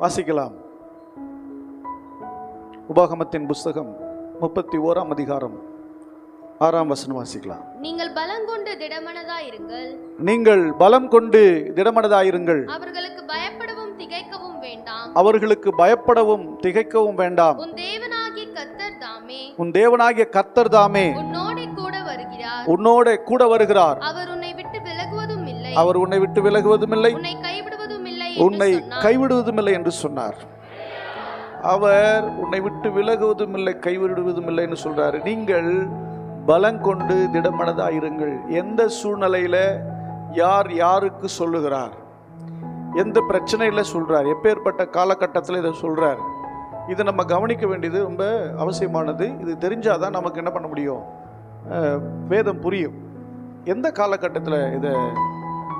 வாசிக்கலாம். உபாகமத்தின் புஸ்தகம் 31ஆம் அதிகாரம் 6ஆம் வசனம் வாசிக்கலாம். நீங்கள் பலம் கொண்டு திடமனதாயிருங்கள். நீங்கள் பலம் கொண்டு திடமனதாயிருங்கள். அவர்களுக்கு பயப்படவும் திகைக்கவும் வேண்டாம். அவர்களுக்கு பயப்படவும் திகைக்கவும் வேண்டாம். உன் தேவனாகிய கர்த்தர் தாமே, உன் தேவனாகிய கர்த்தர் தாமே உன்னோடே கூட வருகிறார். உன்னோட கூட வருகிறார். அவர் உன்னை விட்டு விலகுவதும் இல்லை. அவர் உன்னை விட்டு விலகுவதும் இல்லை. உன்னை கைவிடுவதும் இல்லை. உன்னை கைவிடுவதும் இல்லை என்று சொன்னார். அவர் உன்னை விட்டு விலகுவதும் இல்லை, கைவிடுவதும் இல்லை என்று சொல்றாரு. நீங்கள் பலம் கொண்டு திடமனதாயிருங்கள். எந்த சூழ்நிலையில யார் யாருக்கு சொல்லுகிறார், எந்த பிரச்சனையில சொல்றார், எப்பேற்பட்ட காலகட்டத்தில் இதை சொல்றார், இதை நம்ம கவனிக்க வேண்டியது ரொம்ப அவசியமானது. இது தெரிஞ்சாதான் நமக்கு என்ன பண்ண முடியும், வேதம் புரியும். எந்த காலகட்டத்தில் இதை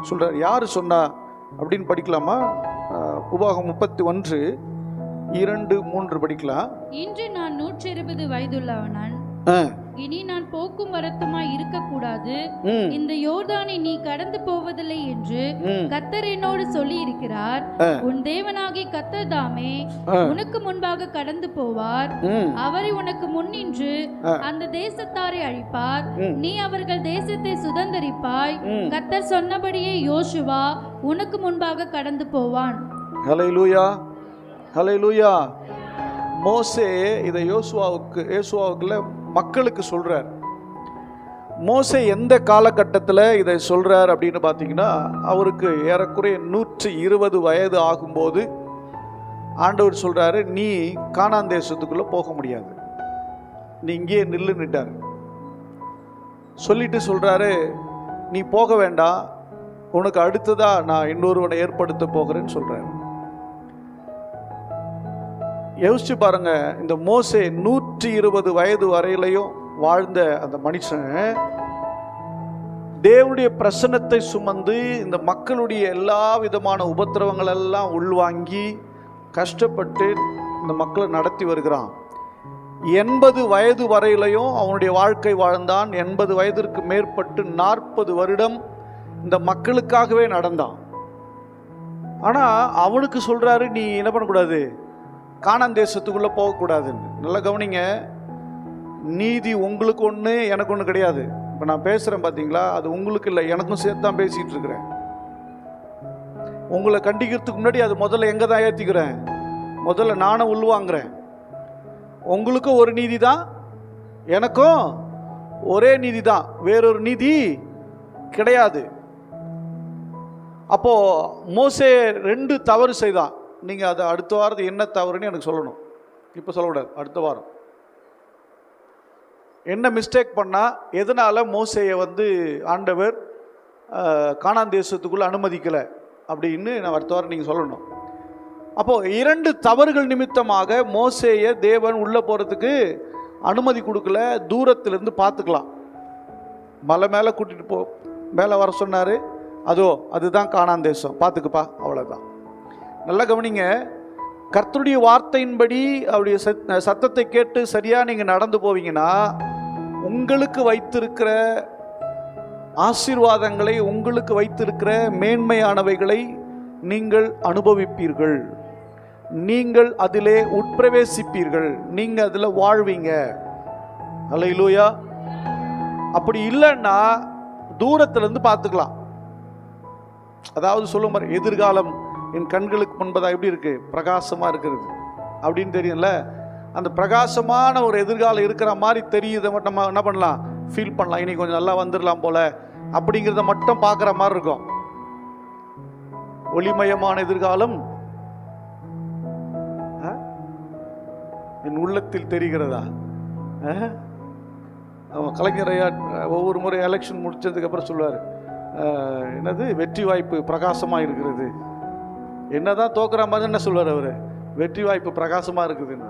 சொல்றார், யார் சொன்னா அப்படின்னு படிக்கலாமா? உபாகம் 31:2-3 படிக்கலாம். இன்று நான் 120 வயதுள்ளவனான். இனி நான் போக்கும் வரத்துமாய் இருக்கக்கூடாது. இந்த யோர்தானை நீ கடந்து போவதில்லை என்று கர்த்தர் என்னோடு சொல்லி இருக்கிறார். உன் தேவனாகிய கர்த்தர் தாமே உனக்கு முன்பாக கடந்து போவார். அவரை உனக்கு முன்னின்று அந்த தேசத்தாரை அழிப்பார். நீ அவர்கள் தேசத்தை சுதந்தரிப்பாய். கர்த்தர் சொன்னபடியே யோசுவா உனக்கு முன்பாக கடந்து போவான். ஹல்லேலூயா, ஹல்லேலூயா. மோசே இதை யோசுவாவுக்குள்ள மக்களுக்கு சொல்றார். மோசே எந்த காலகட்டத்தில் இதை சொல்றார் அப்படின்னு பார்த்தீங்கன்னா, அவருக்கு ஏறக்குறைய 120 வயது ஆகும்போது ஆண்டவர் சொல்றாரு, நீ கானான் தேசத்துக்குள்ள போக முடியாது, நீ இங்கேயே நில்லுன்னுட்டார். சொல்லிட்டு சொல்றாரு, நீ போக வேண்டாம், உனக்கு அடுத்ததா நான் இன்னொருவனை ஏற்படுத்த போகிறேன்னு சொல்றாரு. யோசிச்சு பாருங்க, இந்த மோசே 120 வயது வரையிலையும் வாழ்ந்த அந்த மனுஷன் தேவனுடைய பிரசன்னத்தை சுமந்து இந்த மக்களுடைய எல்லா விதமான உபத்திரவங்கள் எல்லாம் உள்வாங்கி கஷ்டப்பட்டு இந்த மக்களை நடத்தி வருகிறான். 80 வயது வரையிலையும் அவனுடைய வாழ்க்கை வாழ்ந்தான். 80 வயதிற்கு மேற்பட்டு 40 வருடம் இந்த மக்களுக்காகவே நடந்தான். ஆனா அவனுக்கு சொல்றாரு, நீ என்ன பண்ணக்கூடாது, கானான் தேசத்துக்குள்ள போகக்கூடாதுன்னு. நல்லா கவனிங்க, நீதி உங்களுக்கு ஒன்று எனக்கு ஒன்று கிடையாது. இப்போ நான் பேசுகிறேன் பார்த்தீங்களா, அது உங்களுக்கு இல்லை, எனக்கும் சேர்த்து தான் பேசிகிட்டு இருக்கிறேன். உங்களை கண்டிக்கிறதுக்கு முன்னாடி அது முதல்ல எங்கே தான் ஏற்றிக்கிறேன், முதல்ல நானும் உள்வாங்கிறேன். உங்களுக்கும் ஒரு நீதி தான், எனக்கும் ஒரே நீதி தான், வேறொரு நீதி கிடையாது. அப்போ மோசே 2 தவறு செய்தான். நீங்கள் அதை அடுத்த வாரத்து என்ன தவறுன்னு எனக்கு சொல்லணும், இப்போ சொல்லக்கூடாது. அடுத்த வாரம் என்ன மிஸ்டேக் பண்ணால், எதனால் மோசேயை ஆண்டவர் கானான் தேசத்துக்குள்ளே அனுமதிக்கலை அப்படின்னு நான் அடுத்த வாரம் நீங்கள் சொல்லணும். அப்போது 2 தவறுகள் நிமித்தமாக மோசேயை தேவன் உள்ளே போகிறதுக்கு அனுமதி கொடுக்கல. தூரத்திலிருந்து பார்த்துக்கலாம், மலை மேலே கூட்டிகிட்டு மேலே வர சொன்னார். அதுதான் கானான் தேசம், பார்த்துக்குப்பா, அவ்வளோதான். நல்லா கவனிங்க, கர்த்தருடைய வார்த்தையின்படி அவருடைய சத்தத்தை கேட்டு சரியாக நீங்கள் நடந்து போவீங்கன்னா, உங்களுக்கு வைத்திருக்கிற ஆசீர்வாதங்களை, உங்களுக்கு வைத்திருக்கிற மேன்மையானவைகளை நீங்கள் அனுபவிப்பீர்கள், நீங்கள் அதிலே உட்பிரவேசிப்பீர்கள், நீங்கள் அதில் வாழ்வீங்க. அல்லேலூயா. அப்படி இல்லைன்னா தூரத்திலிருந்து பார்த்துக்கலாம். அதாவது சொல்லும் மாதிரி, எதிர்காலம் என் கண்களுக்கு முன்பதாக எப்படி இருக்கு, பிரகாசமாக இருக்கிறது அப்படின்னு தெரியும்ல. அந்த பிரகாசமான ஒரு எதிர்காலம் இருக்கிற மாதிரி தெரியுதை மட்டும் நம்ம என்ன பண்ணலாம், ஃபீல் பண்ணலாம். இன்னைக்கு கொஞ்சம் நல்லா வந்துடலாம் போல அப்படிங்கிறத மட்டும் பார்க்குற மாதிரி இருக்கும். ஒளிமயமான எதிர்காலம் என் உள்ளத்தில் தெரிகிறதா? கலைஞரையா ஒவ்வொரு முறை எலெக்ஷன் முடிச்சதுக்கு அப்புறம் சொல்லுவார், என்னது, வெற்றி வாய்ப்பு பிரகாசமாக இருக்கிறது. என்னதான் தோக்குற மாதிரி என்ன சொல்வார் அவர், வெற்றி வாய்ப்பு பிரகாசமாக இருக்குதுன்னு.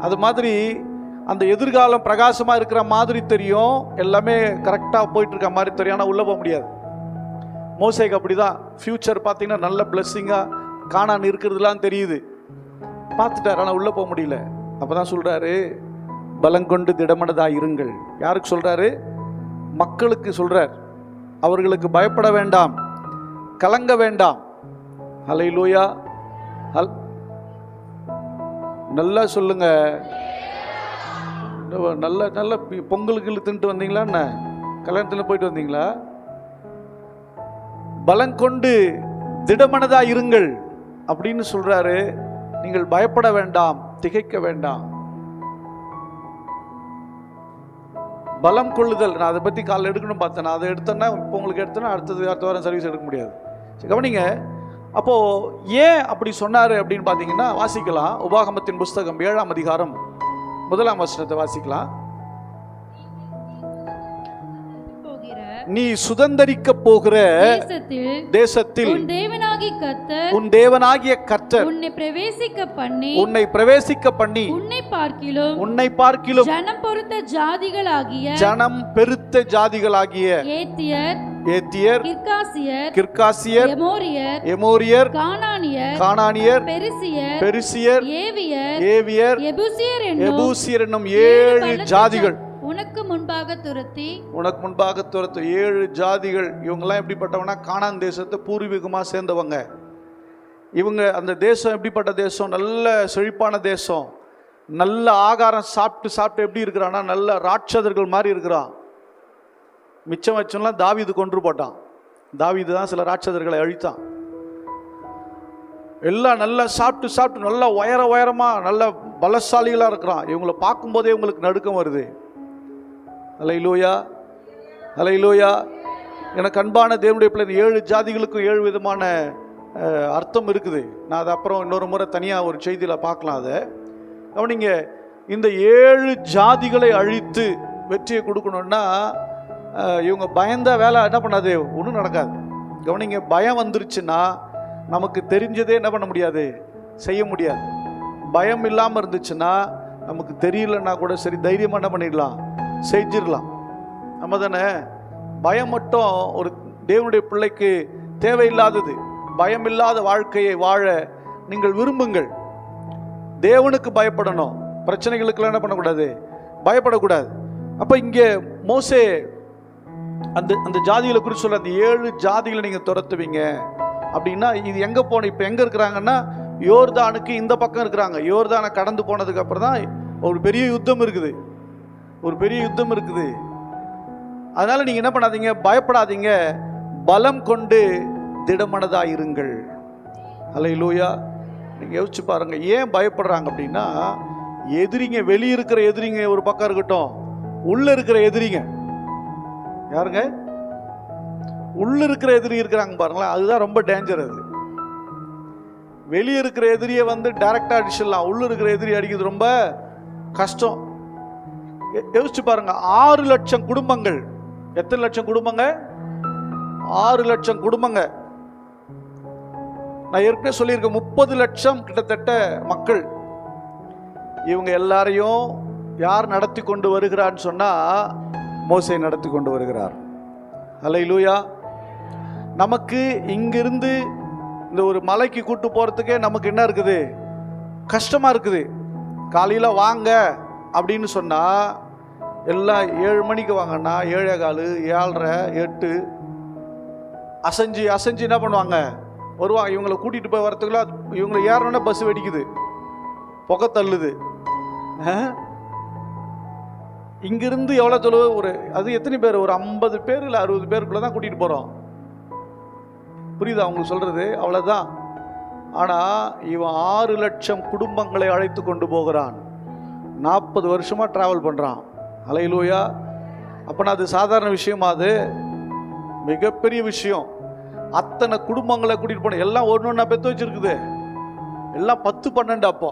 அது மாதிரி அந்த எதிர்காலம் பிரகாசமாக இருக்கிற மாதிரி தெரியும், எல்லாமே கரெக்டாக போயிட்டு இருக்க மாதிரி தெரியும், ஆனால் உள்ளே போக முடியாது. மோசேக்கு அப்படி தான். ஃப்யூச்சர் பார்த்தீங்கன்னா நல்ல பிளெஸ்ஸிங்காக கானான் இருக்கிறதுலாம் தெரியுது, பார்த்துட்டார், ஆனால் உள்ளே போக முடியல. அப்போ தான் சொல்கிறாரு, பலங்கொண்டு திடமனதாக இருங்கள். யாருக்கு சொல்கிறாரு? மக்களுக்கு சொல்கிறார். அவர்களுக்கு பயப்பட வேண்டாம், கலங்க வேண்டாம். ஹல்லேலூயா, நல்லா சொல்லுங்க. நல்ல நல்ல பொங்கலுக்கு தின்ட்டு வந்தீங்களா? என்ன கல்யாணத்தில் போயிட்டு வந்தீங்களா? பலம் கொண்டு திடமனதா இருங்கள் அப்படின்னு சொல்றாரு. நீங்கள் பயப்பட வேண்டாம், திகைக்க வேண்டாம். பலம் கொள்ளுதல், நான் அதை பற்றி காலைல எடுக்கணும் பார்த்தேன். நான் அதை எடுத்தேன்னா இப்போ உங்களுக்கு எடுத்தேன்னா அடுத்த வாரம் சர்வீஸ் எடுக்க முடியாது. சரி கவனிங்க. அப்போது ஏன் அப்படி சொன்னார் அப்படின்னு பார்த்தீங்கன்னா வாசிக்கலாம். உபாகமத்தின் புஸ்தகம் 7ஆம் அதிகாரம் 1ஆம் வசனத்தை வாசிக்கலாம். நீ சுதந்தரிக்க போகிற தேசத்தில் உன் தேவனாகிய கர்த்தர் உன்னை பிரவேசிக்க பண்ணி உன்னை பார்க்கிலும் ஜனம் பெருத்த ஜாதிகளாகிய ஏத்தியர், கிர்காசியர், எமோரியர், கானானியர், பெரிசியர், ஏவியர், எபூசியர் என்னும் 7 ஜாதிகள் உனக்கு முன்பாக துரத்தி 7 ஜாதிகள். இவங்கெல்லாம் எப்படிப்பட்டவங்கன்னா கானான் தேசத்தை பூர்வீகமாக சேர்ந்தவங்க. இவங்க அந்த தேசம் எப்படிப்பட்ட தேசம்? நல்ல செழிப்பான தேசம். நல்ல ஆகாரம் சாப்பிட்டு எப்படி இருக்கிறான்னா நல்ல ராட்சதர்கள் மாதிரி இருக்கிறான். மிச்சம் வச்சோம்லாம் தாவீது கொன்று போட்டான். தாவீது தான் சில ராட்சதர்களை அழித்தான். எல்லாம் நல்லா சாப்பிட்டு நல்லா உயரமாக நல்ல பலசாலிகளாக இருக்கிறான். இவங்களை பார்க்கும்போதே இவங்களுக்கு நடுக்கம் வருது. அல்லேலூயா, அல்லேலூயா. எனக்கு அன்பான தேவனுடைய பிள்ளை, 7 ஜாதிகளுக்கும் 7 விதமான அர்த்தம் இருக்குது. நான் அதை அப்புறம் இன்னொரு முறை தனியாக ஒரு செய்தியில் பார்க்கலாம். அதை கவனிங்க. இந்த 7 ஜாதிகளை அழித்து வெற்றியை கொடுக்கணும்னா இவங்க பயந்த வேலை என்ன பண்ணாது, ஒன்றும் நடக்காது. கவனிங்க. பயம் வந்துருச்சுன்னா நமக்கு தெரிஞ்சதே என்ன பண்ண முடியாது, செய்ய முடியாது. பயம் இல்லாமல் இருந்துச்சுன்னா நமக்கு தெரியலன்னா கூட சரி தைரியமாக என்ன பண்ணிடலாம், செஞ்சிடலாம். நம்ம தானே. பயம் மட்டும் ஒரு தேவனுடைய பிள்ளைக்கு தேவையில்லாதது. பயம் இல்லாத வாழ்க்கையை வாழ நீங்கள் விரும்புங்கள். தேவனுக்கு பயப்படணும். பிரச்சனைகளுக்கெல்லாம் என்ன பண்ணக்கூடாது, பயப்படக்கூடாது. அப்போ இங்கே மோசே அந்த ஜாதிகளை குறித்து சொல்ல, அந்த 7 ஜாதிகளை நீங்கள் துரத்துவீங்க அப்படின்னா இது எங்கே போன, இப்போ எங்கே இருக்கிறாங்கன்னா யோர்தானுக்கு இந்த பக்கம் இருக்கிறாங்க. யோர்தானை கடந்து போனதுக்கு அப்புறம் தான் ஒரு பெரிய யுத்தம் இருக்குது. அதனால நீங்க என்ன பண்ணாதீங்க, பயப்படாதீங்க, பலம் கொண்டு திடமனதா இருங்கள். அல்லேலூயா. நீங்க யோசிச்சு பாருங்க, ஏன் பயப்படுறாங்க அப்படின்னா எதிரிங்க, வெளியிருக்கிற எதிரிங்க ஒரு பக்கம் இருக்கட்டும், உள்ள இருக்கிற எதிரிங்க யாருங்க, உள்ள இருக்கிற எதிரி இருக்கிறாங்க பாருங்களேன், அதுதான் ரொம்ப டேஞ்சர். அது வெளியே இருக்கிற எதிரியை டைரக்டா அடிச்சிடலாம், உள்ள இருக்கிற எதிரி அடிக்கிறது ரொம்ப கஷ்டம். யோசிச்சு பாருங்க, 6 லட்சம் குடும்பங்கள். எத்தனை லட்சம் குடும்பங்க? 6 லட்சம் குடும்பங்க. நான் ஏற்கனவே சொல்லியிருக்கேன், 30 லட்சம் கிட்டத்தட்ட மக்கள். இவங்க எல்லாரையும் யார் நடத்தி கொண்டு வருகிறான்னு சொன்னா மோசே நடத்தி கொண்டு வருகிறார். அல்லேலூயா. நமக்கு இங்கிருந்து இந்த ஒரு மலைக்கு கூட்டு போறதுக்கே நமக்கு என்ன இருக்குது, கஷ்டமா இருக்குது. காலையில வாங்க அப்படின்னு சொன்னா எல்லாம் 7 மணிக்கு வாங்கன்னா 7:15, 7:30, 8 அசைஞ்சு என்ன பண்ணுவாங்க, வருவாங்க. இவங்களை கூட்டிட்டு போய் வரத்துக்குள்ள இவங்களை ஏறணும்னா பஸ் வெடிக்குது, புகை தள்ளுது. இங்கிருந்து எவ்வளோ தொலைவு, ஒரு அது எத்தனை பேர், ஒரு 50 பேர் இல்லை 60 பேருக்குள்ள தான் கூட்டிட்டு போறோம். புரியுதா உங்களுக்கு சொல்றது? அவ்வளவுதான். ஆனா இவன் 6 லட்சம் குடும்பங்களை அழைத்து கொண்டு போகிறான். 40 வருஷமா டிராவல் பண்றான். அல்லேலூயா. அப்பனா அது சாதாரண விஷயமா? அது மிகப்பெரிய விஷயம். அத்தனை குடும்பங்களை கூட்டிட்டு போன, எல்லாம் ஒன்னொன்னா பெத்து வச்சிருக்குது, எல்லாம் 10, 12. அப்போ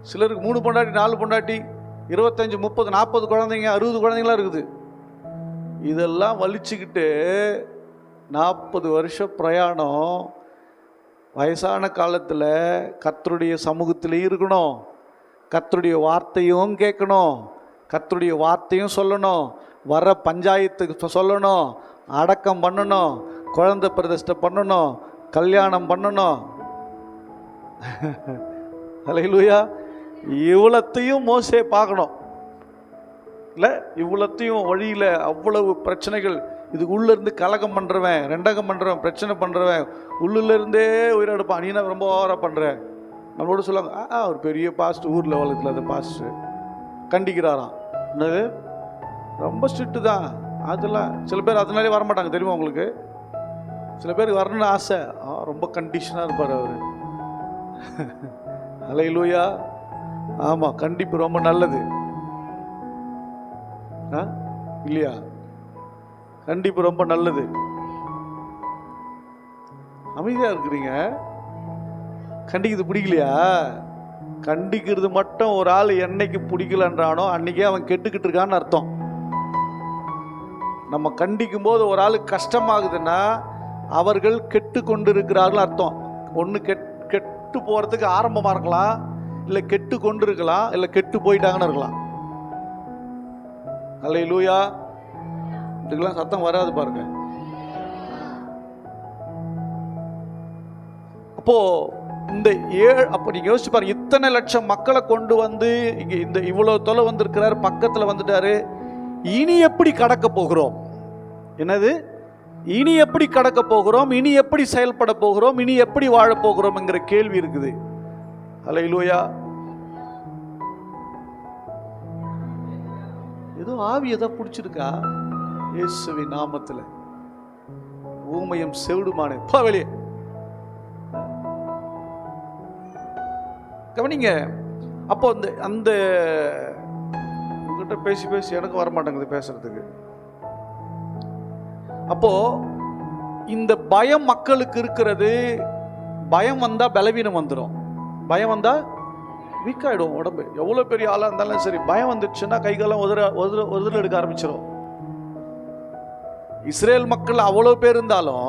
சிலருக்கு 3 பொண்டாட்டி, 4 பொண்டாட்டி, 25, 30, 40 குழந்தைங்க, 60 குழந்தைங்களா இருக்குது. இதெல்லாம் வலிச்சுக்கிட்டு 40 வருஷம் பிரயாணம். வயசான காலத்தில் கர்த்தருடைய சமூகத்திலையும் இருக்கணும், கர்த்தருடைய வார்த்தையும் கேட்கணும், கர்த்தருடைய வார்த்தையும் சொல்லணும், வர பஞ்சாயத்துக்கு சொல்லணும், அடக்கம் பண்ணணும், குழந்தை பிரதிஷ்டை பண்ணணும், கல்யாணம் பண்ணணும். அல்லேலூயா. இவ்வளத்தையும் மோசே பார்க்கணும் இல்லை? இவ்வளத்தையும் வழியில் அவ்வளவு பிரச்சனைகள் இதுக்கு உள்ளேருந்து கலகம் பண்ணுறவன், ரெண்டகம் பண்ணுறவன், பிரச்சனை பண்ணுறவன், உள்ளுலேருந்தே உயிரெடுப்பான். நீ என்ன ரொம்ப ஓவராக பண்ணுற நம்மளோட சொல்லுவாங்க. ஒரு பெரிய பாஸ்ட் ஊர் லெவலத்தில் அந்த பாஸ்ட்டு கண்டிக்கிறாராம். என்னது ரொம்ப ஸ்ட்ரிக்ட்டு தான். அதெல்லாம் சில பேர் அதனாலே வரமாட்டாங்க தெரியுமா உங்களுக்கு? சில பேருக்கு வரணும்னு ஆசை, ரொம்ப கண்டிஷனாக இருப்பார் அவர். அல்லேலூயா. ஆமாம், கண்டிப்பு ரொம்ப நல்லது இல்லையா? கண்டிப்பு ரொம்ப நல்லது. அமைதியாக இருக்கிறீங்க. கண்டிக்கிறது பிடிக்கலையா? கண்டிக்கிறது மட்டும் ஒரு ஆள் என்னைக்கு பிடிக்கலன்றானோ அன்னைக்கே அவன் கெட்டுக்கிட்டு இருக்கான்னு அர்த்தம். நம்ம கண்டிக்கும் போது ஒரு ஆளுக்கு கஷ்டமாகுதுன்னா அவர்கள் கெட்டு கொண்டு இருக்கிறார்கள் அர்த்தம். ஒன்று கெட்டு போகிறதுக்கு ஆரம்பமாக இருக்கலாம், இல்லை கெட்டு கொண்டு இருக்கலாம், இல்லை கெட்டு போயிட்டாங்கன்னு இருக்கலாம். அல்லேலூயா. இதுக்கெல்லாம் சத்தம் வராது பாருங்க. அப்போ இந்த அப்போ நீங்க யோசிச்சு பாருங்க, இத்தனை லட்சம் மக்களை கொண்டு வந்து இங்க இந்த இவ்வளவு தொலை வந்திருக்கிறார், பக்கத்தில் வந்துட்டாரு. இனி எப்படி கடக்க போகிறோம்? என்னது? இனி எப்படி கடக்க போகிறோம்? இனி எப்படி செயல்பட போகிறோம்? இனி எப்படி வாழ போகிறோம் என்கிற கேள்வி இருக்குது. அல்லேலூயா. ஏதோ ஆவி எதோ பிடிச்சிருக்கா? இயேசுவின் நாமத்தில் ஊமையும் செவிடுமானே பா வெளியே. கவனிங்க. அப்போ அந்த உங்ககிட்ட பேசி பேசி எனக்கு வரமாட்டேங்குது பேசுறதுக்கு. அப்போ இந்த பயம் மக்களுக்கு இருக்கிறது. பயம் வந்தா பலவீனம் வந்துடும். பயம் வந்தா வீக் ஆயிடும் உடம்பு. எவ்வளவு பெரிய ஆளா இருந்தாலும் சரி, பயம் வந்துடுச்சுன்னா கைகாலம் உதற எடுக்க ஆரம்பிச்சிடும். இஸ்ரேல் மக்கள் அவ்வளவு பேர் இருந்தாலும்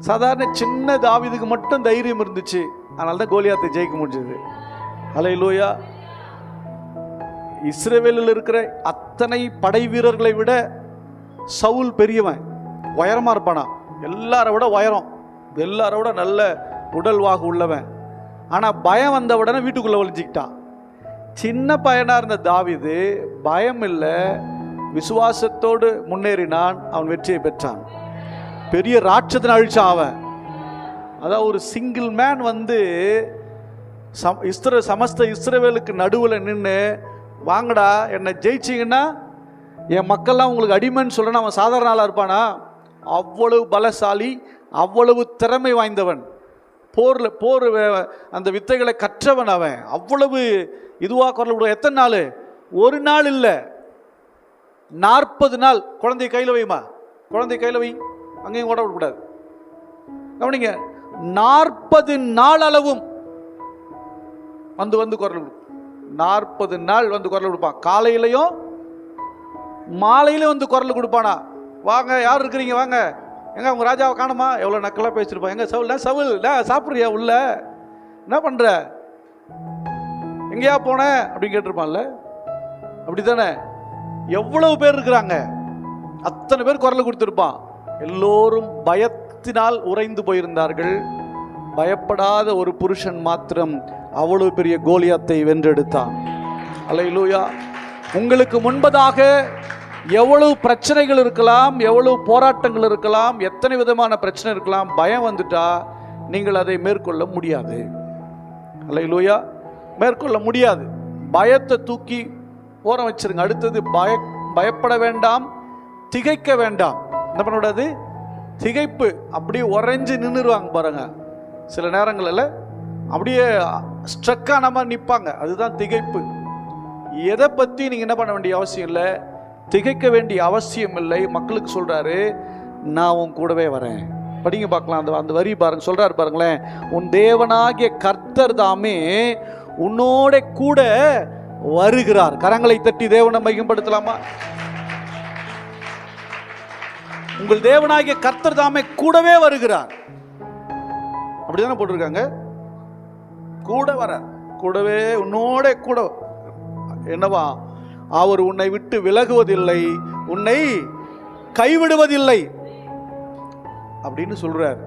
சாதாரண சின்ன தாவீதுக்கு மட்டும் தைரியம் இருந்துச்சு. அதனால தான் கோலியாத்தை ஜெயிக்க முடிஞ்சது. அல்லேலூயா. இஸ்ரவேலில் இருக்கிற அத்தனை படை வீரர்களை விட சவுல் பெரியவன், உயரமா இருப்பானா, எல்லாரை விட உயரம், எல்லாரை விட நல்ல உடல் வாகு உள்ளவன். ஆனா பயம் வந்த உடனே வீட்டுக்குள்ள ஒளிஞ்சிக்கிட்டான். சின்ன பையனா இருந்த தாவீது பயம் இல்லை, விசுவாசத்தோடு முன்னேறினான். அவன் வெற்றியை பெற்றான். பெரிய ராட்சதனை அழிச்சான் அவன். அதான் ஒரு சிங்கிள் மேன் வந்து சமஸ்த இஸ்ரவேலுக்கு நடுவில் நின்று, வாங்கடா என்னை ஜெயிச்சிங்கன்னா என் மக்கள்லாம் உங்களுக்கு அடிமைன்னு சொல்கிறேன்னா அவன் சாதாரண ஆளாக இருப்பானா? அவ்வளவு பலசாலி, அவ்வளவு திறமை வாய்ந்தவன், போர் அந்த வித்தைகளை கற்றவன் அவன். அவ்வளவு இதுவாக குரல் விடுவான். எத்தனை நாள்? ஒரு நாள் இல்லை, 40 நாள். குழந்தைய கையில் வைமா, குழந்தைய கையில் வை, அங்கேயும் ஓட விடக்கூடாது. கவனிங்க, 40 நாள் அளவும் வந்து குரல் விடும். 40 நாள் வந்து குரல் கொடுப்பான். காலையிலையும் மாலையிலும் வந்து குரல் கொடுப்பானா? வாங்க, யார் இருக்கிறீங்க, வாங்க, எங்க உங்க ராஜாவை காணுமா? எவ்வளோ நக்கலாக பேசிருப்பான். எங்க சவுல் சாப்பிட்றியா? உள்ள என்ன பண்ற? எங்கேயா போன அப்படின்னு கேட்டிருப்பான்ல. அப்படித்தானே? எவ்வளவு பேர் இருக்கிறாங்க, அத்தனை பேர் குரல் கொடுத்திருப்பான். எல்லோரும் பயத்தினால் உறைந்து போயிருந்தார்கள். பயப்படாத ஒரு புருஷன் மாத்திரம் அவ்வளவு பெரிய கோலியாத்தை வென்றெடுத்தான். அல்லேலூயா. உங்களுக்கு முன்பதாக எவ்வளவு பிரச்சனைகள் இருக்கலாம், எவ்வளவு போராட்டங்கள் இருக்கலாம், எத்தனை விதமான பிரச்சனை இருக்கலாம். பயம் வந்துட்டா நீங்கள் அதை மேற்கொள்ள முடியாது. அல்லேலூயா. மேற்கொள்ள முடியாது. பயத்தை தூக்கி ஓரம் வச்சிருங்க. அடுத்தது பயப்பட வேண்டாம், திகைக்க வேண்டாம். என்ன பண்ணக்கூடாது? திகைப்பு. அப்படியே உறைஞ்சு நின்றுருவாங்க பாருங்க. சில நேரங்களில் அப்படியே ஸ்ட்ரக்கான மாதிரி நிற்பாங்க. அதுதான் திகைப்பு. எதை பற்றி நீங்கள் என்ன பண்ண வேண்டிய அவசியம் இல்லை, திகைக்க வேண்டிய அவசியம் இல்லை. மக்களுக்கு சொல்கிறாரு, நான் உன் கூடவே வரேன். படிங்க பார்க்கலாம், அந்த வரி பாருங்க. சொல்கிறாரு பாருங்களேன், உன் தேவனாகிய கர்த்தர் தாமே உன்னோட கூட வருகிறார். கரங்களை தட்டி தேவனை மையப்படுத்தலாமா? உங்கள் தேவனாகிய கர்த்தர் தாமே கூடவே வருகிறார். அப்படிதானே போட்டிருக்காங்க. கூட வர, கூடவே உன்னோட கூட. என்னவா? அவர் உன்னை விட்டு விலகுவதில்லை, உன்னை கைவிடுவதில்லை அப்படின்னு சொல்றார்.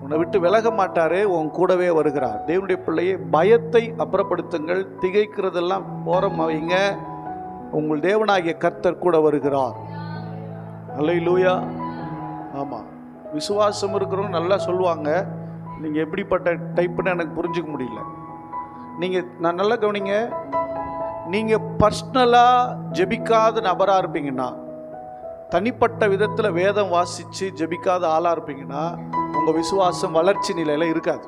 உன்னை விட்டு விலக மாட்டாரு, உன் கூடவே வருகிறார். தேவனுடைய பிள்ளையை பயத்தை அப்புறப்படுத்துங்கள், திகைக்கிறதெல்லாம் ஓரம் வைங்க. உங்கள் தேவனாகிய கர்த்தர் கூட வருகிறார். அல்லேலூயா. ஆமாம், விசுவாசம் இருக்கிறவங்க நல்லா சொல்லுவாங்க. நீங்கள் எப்படிப்பட்ட டைப்புன்னு எனக்கு புரிஞ்சுக்க முடியல. நான் நல்லா கவனிங்க. நீங்கள் பர்சனலாக ஜெபிக்காத நபராக இருப்பீங்கன்னா, தனிப்பட்ட விதத்தில் வேதம் வாசித்து ஜெபிக்காத ஆளாக இருப்பீங்கன்னா, உங்கள் விசுவாசம் வளர்ச்சி நிலையில் இருக்காது.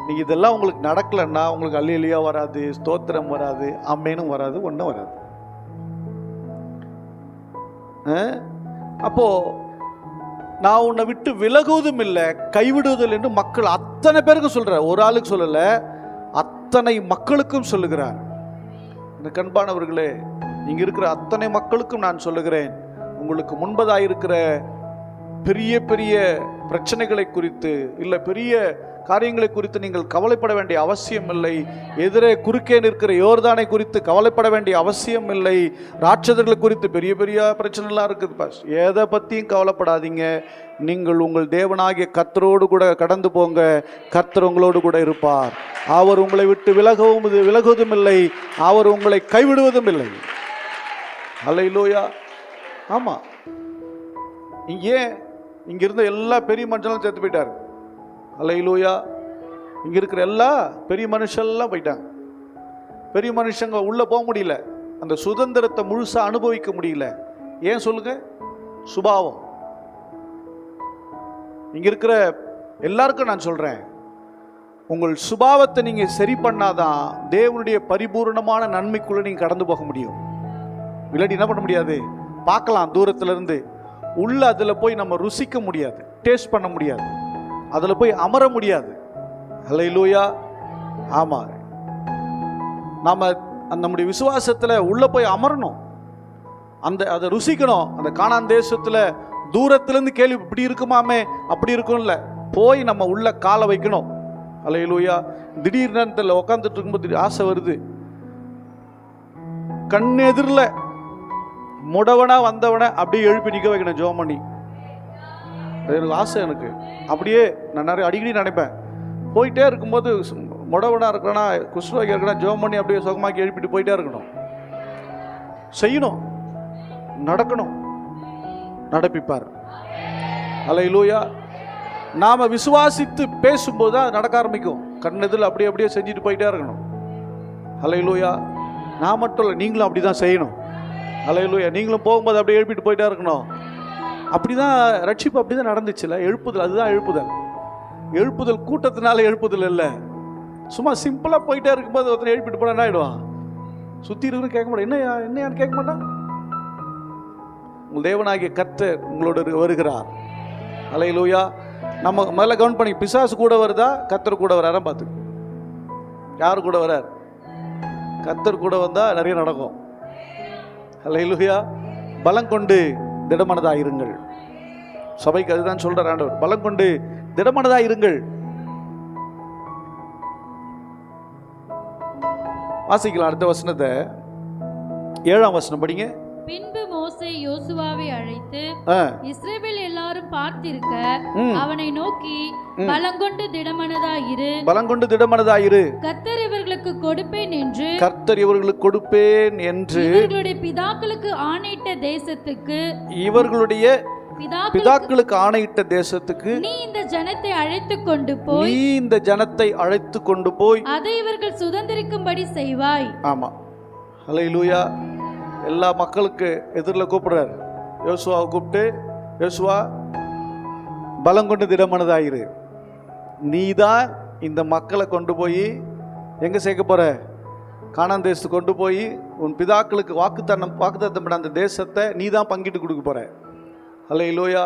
நீங்கள் இதெல்லாம் உங்களுக்கு நடக்கலைன்னா உங்களுக்கு அல்லேலூயா வராது, ஸ்தோத்திரம் வராது, ஆமெனும் வராது, ஒன்றும் வராது. அப்போது நான் உன்னை விட்டு விலகுவதும் இல்லை கைவிடுவதில் என்று மக்கள் அத்தனை பேருக்கும் சொல்கிறார். ஒரு ஆளுக்கு சொல்லலை, அத்தனை மக்களுக்கும் சொல்லுகிறார். எனக்கு அன்பானவர்களே, இங்கே இருக்கிற அத்தனை மக்களுக்கும் நான் சொல்லுகிறேன், உங்களுக்கு முன்பதாக இருக்கிற பெரிய பெரிய பிரச்சனைகளை குறித்து இல்லை பெரிய காரியங்களை குறித்து நீங்கள் கவலைப்பட வேண்டிய அவசியம் இல்லை. எதிரே குறுக்கே நிற்கிற யோர்தானை குறித்து கவலைப்பட வேண்டிய அவசியம் இல்லை. ராட்சதர்களை குறித்து பெரிய பெரிய பிரச்சனைலாம் இருக்குது. எதை பற்றியும் கவலைப்படாதீங்க. நீங்கள் உங்கள் தேவனாகிய கர்த்தரோடு கூட கடந்து போங்க. கர்த்தர் உங்களோடு கூட இருப்பார். அவர் உங்களை விட்டு விலகுவதும் இல்லை, அவர் உங்களை கைவிடுவதும் இல்லை. அல்லேலூயா. ஆமாம், இங்கே இருந்த எல்லா பெரிய மனுஷனும் செத்து போயிட்டார். அல்லேலூயா. இங்கே இருக்கிற எல்லா பெரிய மனுஷெல்லாம் போயிட்டாங்க. பெரிய மனுஷங்க உள்ளே போக முடியல, அந்த சுதந்திரத்தை முழுசாக அனுபவிக்க முடியல. ஏன் சொல்லுங்க? சுபாவம். இங்கே இருக்கிற எல்லாருக்கும் நான் சொல்கிறேன், உங்கள் சுபாவத்தை நீங்கள் சரி பண்ணாதான் தேவனுடைய பரிபூர்ணமான நன்மைக்குள்ளே நீங்கள் கடந்து போக முடியும். இல்லாட்டி என்ன பண்ண முடியாது? பார்க்கலாம் தூரத்திலிருந்து, உள்ள அதில் போய் நம்ம ருசிக்க முடியாது, டேஸ்ட் பண்ண முடியாது, அதில் போய் அமர முடியாது. அல்லேலூயா. ஆமாம், நாம் நம்முடைய விசுவாசத்தில் உள்ளே போய் அமரணும், அதை ருசிக்கணும். அந்த கானான் தேசத்தில் தூரத்திலேருந்து கேள்வி இப்படி இருக்குமாமே அப்படி இருக்கும்ல, போய் நம்ம உள்ள காலை வைக்கணும். அல்லேலூயா. திடீர் நேரத்தில் உட்காந்துட்டு இருக்கும்போது ஆசை வருது, கண்ணெதிரில் முடவனா வந்தவனை அப்படியே எழுப்பி நிற்க வைக்கணும் ஜெபம் பண்ணி. எனக்கு ஆசை, எனக்கு அப்படியே நான் நிறைய அடிக்கடி நினைப்பேன். போயிட்டே இருக்கும்போது முடவனா இருக்கனா குஷ்டரோகியா இருக்கனா ஜெபம் பண்ணி அப்படியே சுகமாக்கி எழுப்பிட்டு போயிட்டே இருக்கணும். செய்யணும், நடக்கணும், நடப்பிப்பார். அல்லேலூயா. நாம் விசுவாசித்து பேசும்போது தான் நடக்க ஆரம்பிக்கும். கண்ணெதில் அப்படியே அப்படியே செஞ்சுட்டு போயிட்டே இருக்கணும். அல்லேலூயா. நான் மட்டும் இல்லை, நீங்களும் அப்படி தான் செய்யணும். அல்லேலூயா. நீங்களும் போகும்போது அப்படியே எழுப்பிட்டு போயிட்டே இருக்கணும். அப்படி தான் ரட்சிப்பு அப்படி தான் நடந்துச்சுல. எழுப்புதல், அதுதான் எழுப்புதல். எழுப்புதல் கூட்டத்தினால எழுப்புதல் இல்லை. சும்மா சிம்பிளாக போயிட்டே இருக்கும்போது ஒருத்தனை எழுப்பிட்டு போனா என்ன ஆகிடுவான்? சுற்றி இருக்கிற கேட்க மாட்டான். என்னையான்னு கேட்க மாட்டான். உங்கள் தேவனாகிய கர்த்தர் உங்களோட வருகிறார். அல்லேலூயா. நம்ம முதல்ல கவுண்ட் பண்ணி, பிசாசு கூட வருதா கர்த்தர் கூட வராரா பார்த்து. யார் கூட வரார்? கர்த்தர் கூட வந்தால் நிறைய நடக்கும். அல்லேலூயா. பலம் கொண்டு திடமனதாக இருங்கள். சபைக்கு அதுதான் சொல்றார் ஆண்டவர். பலம் கொண்டு திடமனதாக இருங்கள். வாசிக்கலாம் அடுத்த வசனத்தை, 7ஆம் வசனம் படிங்க. பின்பு மோசே யோசுவாவை அழைத்து இஸ்ரவேல் எல்லாரும் பார்த்திருக்க அவனை நோக்கி, பலங்கொண்டு திடமனதாயிரு, பலங்கொண்டு திடமனதாயிரு, கர்த்தர் இவர்களுக்கு கொடுப்பேன் என்று, கர்த்தர் இவர்களுக்கு கொடுப்பேன் என்று இவர்களுடைய பிதாக்களுக்கு ஆணையிட்ட தேசத்துக்கு, இவர்களுடைய பிதாக்களுக்கு ஆணையிட்ட தேசத்துக்கு நீ இந்த ஜனத்தை அழைத்து கொண்டு போய், நீ இந்த ஜனத்தை அழைத்து கொண்டு போய் அதை இவர்கள் சுதந்திரிக்கும்படி செய்வாய். ஆமா. அல்லேலூயா. எல்லா மக்களுக்கு எதிரில் கூப்பிடுறாரு. யோசுவாவை கூப்பிட்டு, யோசுவா பலங்கொண்டு திடமனதாயிரு, நீ தான் இந்த மக்களை கொண்டு போய் எங்கே சேர்க்க போற? கானான் தேசத்துக்கு கொண்டு போய் உன் பிதாக்களுக்கு வாக்குத்தத்தம் பண்ண அந்த தேசத்தை நீ தான் பங்கிட்டு கொடுக்க போற. அல்லேலூயா.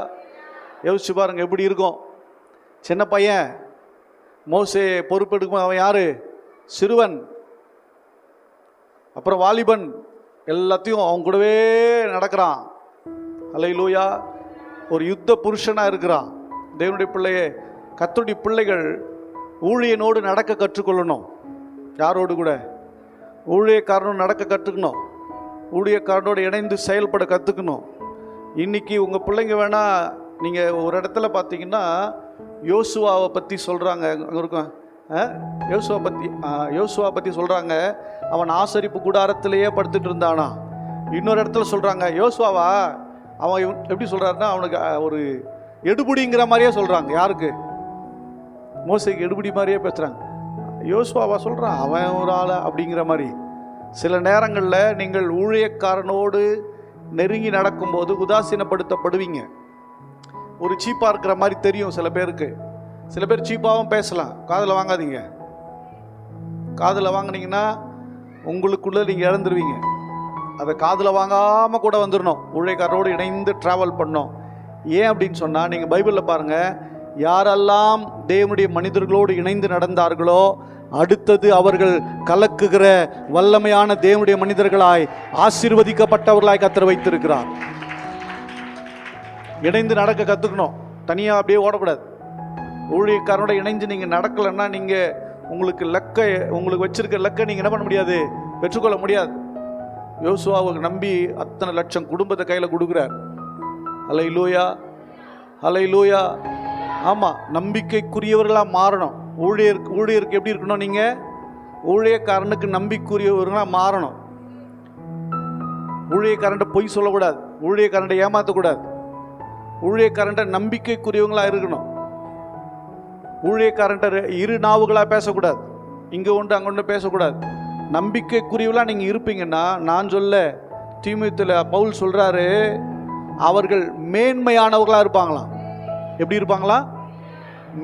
யோசிச்சு பாருங்க எப்படி இருக்கும். சின்ன பையன் மோசே பொறுப்பெடுக்கும், அவன் யாரு? சிறுவன். அப்புறம் வாலிபன், எல்லாத்தையும் அவன் கூடவே நடக்கிறான். அல்லேலூயா. ஒரு யுத்த புருஷனாக இருக்கிறான். தேவனுடைய பிள்ளையே, கர்த்தருடைய பிள்ளைகள் ஊழியனோடு நடக்க கற்றுக்கொள்ளணும். யாரோடு கூட? ஊழியக்காரனோடு நடக்க கற்றுக்கணும். ஊழியக்காரனோடு இணைந்து செயல்பட கற்றுக்கணும். இன்றைக்கி உங்கள் பிள்ளைங்க வேணால் நீங்கள் ஒரு இடத்துல பார்த்தீங்கன்னா யோசுவாவை பற்றி சொல்கிறாங்க. அங்கே இருக்கும் யோசுவா பற்றி சொல்கிறாங்க, அவன் ஆசரிப்பு கூடாரத்திலேயே படுத்துட்டு இருந்தானா. இன்னொரு இடத்துல சொல்கிறாங்க, யோசுவாவா அவன் எப்படி சொல்கிறாருன்னா, அவனுக்கு ஒரு எடுபடிங்கிற மாதிரியே சொல்கிறாங்க. யாருக்கு? மோசேக்கு எடுபடி மாதிரியே பேசுகிறாங்க. யோசுவாவா சொல்கிறான், அவன் ஒரு ஆளா அப்படிங்கிற மாதிரி. சில நேரங்களில் நீங்கள் ஊழியக்காரனோடு நெருங்கி நடக்கும்போது உதாசீனப்படுத்தப்படுவீங்க. ஒரு சீப்பாக இருக்கிற மாதிரி தெரியும் சில பேருக்கு. சில பேர் சீப்பாகவும் பேசலாம். காதில் வாங்காதீங்க. காதில் வாங்கினீங்கன்னா உங்களுக்குள்ளே நீங்கள் இழந்துருவீங்க. அதை காதில் வாங்காமல் கூட வந்துடணும். ஊழியக்காரரோடு இணைந்து ட்ராவல் பண்ணோம். ஏன் அப்படின்னு சொன்னால், நீங்கள் பைபிளில் பாருங்கள், யாரெல்லாம் தேவனுடைய மனிதர்களோடு இணைந்து நடந்தார்களோ அடுத்தது அவர்கள் கலக்குகிற வல்லமையான தேவனுடைய மனிதர்களாய் ஆசீர்வதிக்கப்பட்டவர்களாய் கர்த்தர் வைத்திருக்கிறார். இணைந்து நடக்க கற்றுக்கணும். தனியாக அப்படியே ஓடக்கூடாது. ஊழியக்காரனோட இணைஞ்சு நீங்கள் நடக்கலைன்னா நீங்கள் உங்களுக்கு வச்சிருக்க லக்கை நீங்கள் என்ன பண்ண முடியாது, பெற்றுக்கொள்ள முடியாது. யோசுவாவுக்கு நம்பி அத்தனை லட்சம் குடும்பத்தை கையில் கொடுக்குறார். ஹல்லேலூயா, ஹல்லேலூயா. ஆமாம், நம்பிக்கைக்குரியவர்களாக மாறணும். ஊழியருக்கு எப்படி இருக்கணும்? நீங்கள் ஊழியக்காரனுக்கு நம்பிக்கைக்குரியவர்களாக மாறணும். ஊழியக்காரன்ட்ட பொய் சொல்லக்கூடாது. ஊழியக்காரன்ட்ட ஏமாற்றக்கூடாது. ஊழியக்காரன்ட்ட நம்பிக்கைக்குரியவங்களாக இருக்கணும். ஊழியக்காரன்ட்ட இரு நாவுகளாக பேசக்கூடாது. இங்கே ஒன்று அங்கே ஒன்று பேசக்கூடாது. நம்பிக்கைக்குரியவர்களாக நீங்கள் இருப்பீங்கன்னா, நான் சொல்ல தீமோத்தேயுல பவுல் சொல்கிறாரு, அவர்கள் மேன்மையானவர்களாக இருப்பாங்களாம். எப்படி இருப்பாங்களா?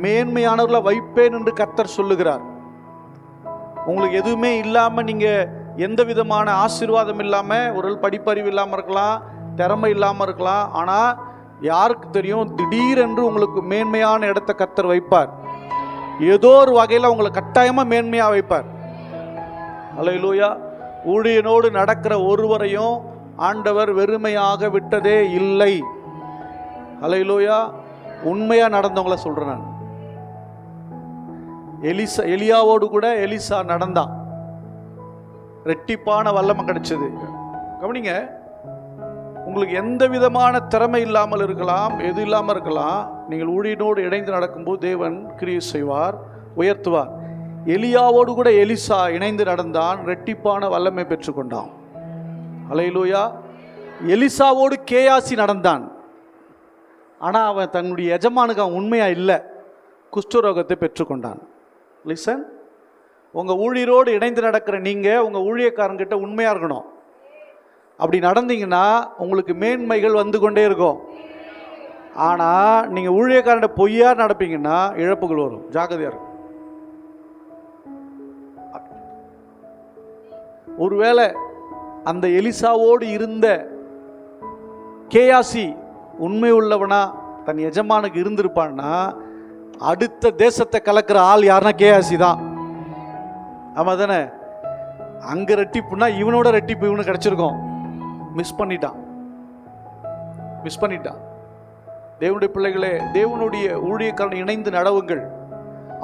மேன்மையானவர்களாக வைப்பேன் என்று கர்த்தர் சொல்லுகிறார். உங்களுக்கு எதுவுமே இல்லாமல், நீங்கள் எந்த விதமான ஆசீர்வாதம் இல்லாமல், ஒரு படிப்பறிவு இல்லாமல் இருக்கலாம், திறமை இல்லாமல் இருக்கலாம். ஆனால் யாருக்கு தெரியும், திடீரென்று உங்களுக்கு மேன்மையான இடத்தை கர்த்தர் வைப்பார். ஏதோ ஒரு வகையில் உங்களை கட்டாயமாக மேன்மையாக வைப்பார். ஹல்லேலூயா. ஊழியனோடு நடக்கிற ஒருவரையும் ஆண்டவர் வெறுமையாக விட்டதே இல்லை. ஹல்லேலூயா. உண்மையாக நடந்தவங்கள சொல்கிறேன் நான். எலியாவோடு கூட எலிசா நடந்தான். ரெட்டிப்பான வல்லமை கிடைச்சது. கவனிங்க, உங்களுக்கு எந்த விதமான திறமை இல்லாமல் இருக்கலாம், எது இல்லாமல் இருக்கலாம். நீங்கள் ஊழியனோடு இணைந்து நடக்கும்போது தேவன் கிரியை செய்வார், உயர்த்துவார். எலியாவோடு கூட எலிசா இணைந்து நடந்தான், ரெட்டிப்பான வல்லமை பெற்றுக்கொண்டான். ஹல்லேலூயா. எலிசாவோடு கேயாசி நடந்தான். ஆனால் அவன் தன்னுடைய எஜமானுக்கு அவன் உண்மையாக இல்லை, குஷ்டரோகத்தை பெற்றுக்கொண்டான். லிசன், உங்கள் ஊழியரோடு இணைந்து நடக்கிற நீங்கள் உங்கள் ஊழியக்காரங்கிட்ட உண்மையாக இருக்கணும். அப்படி நடந்தீங்கன்னா உங்களுக்கு மேன்மைகள் வந்து கொண்டே இருக்கும். ஆனால் நீங்கள் ஊழியக்காரன்ட்ட பொய்யா நடப்பீங்கன்னா இழப்புகள் வரும். ஜாக்கிரதையா இருக்கும். ஒருவேளை அந்த எலிசாவோடு இருந்த கேயாசி உண்மை உள்ளவனா தன் எஜமானுக்கு இருந்திருப்பான்னா, அடுத்த தேசத்தை கலக்கிற ஆள் யாருன்னா கேயாசி தான். ஆமாம் தானே? அங்கே ரெட்டிப்புனா இவனோட ரெட்டிப்பு இவனுக்கு கிடச்சிருக்கும். மிஸ் பண்ணிட்டான். தேவனுடைய பிள்ளைகளே, தேவனுடைய ஊழியக்காரன் இணைந்து நடவுங்கள்.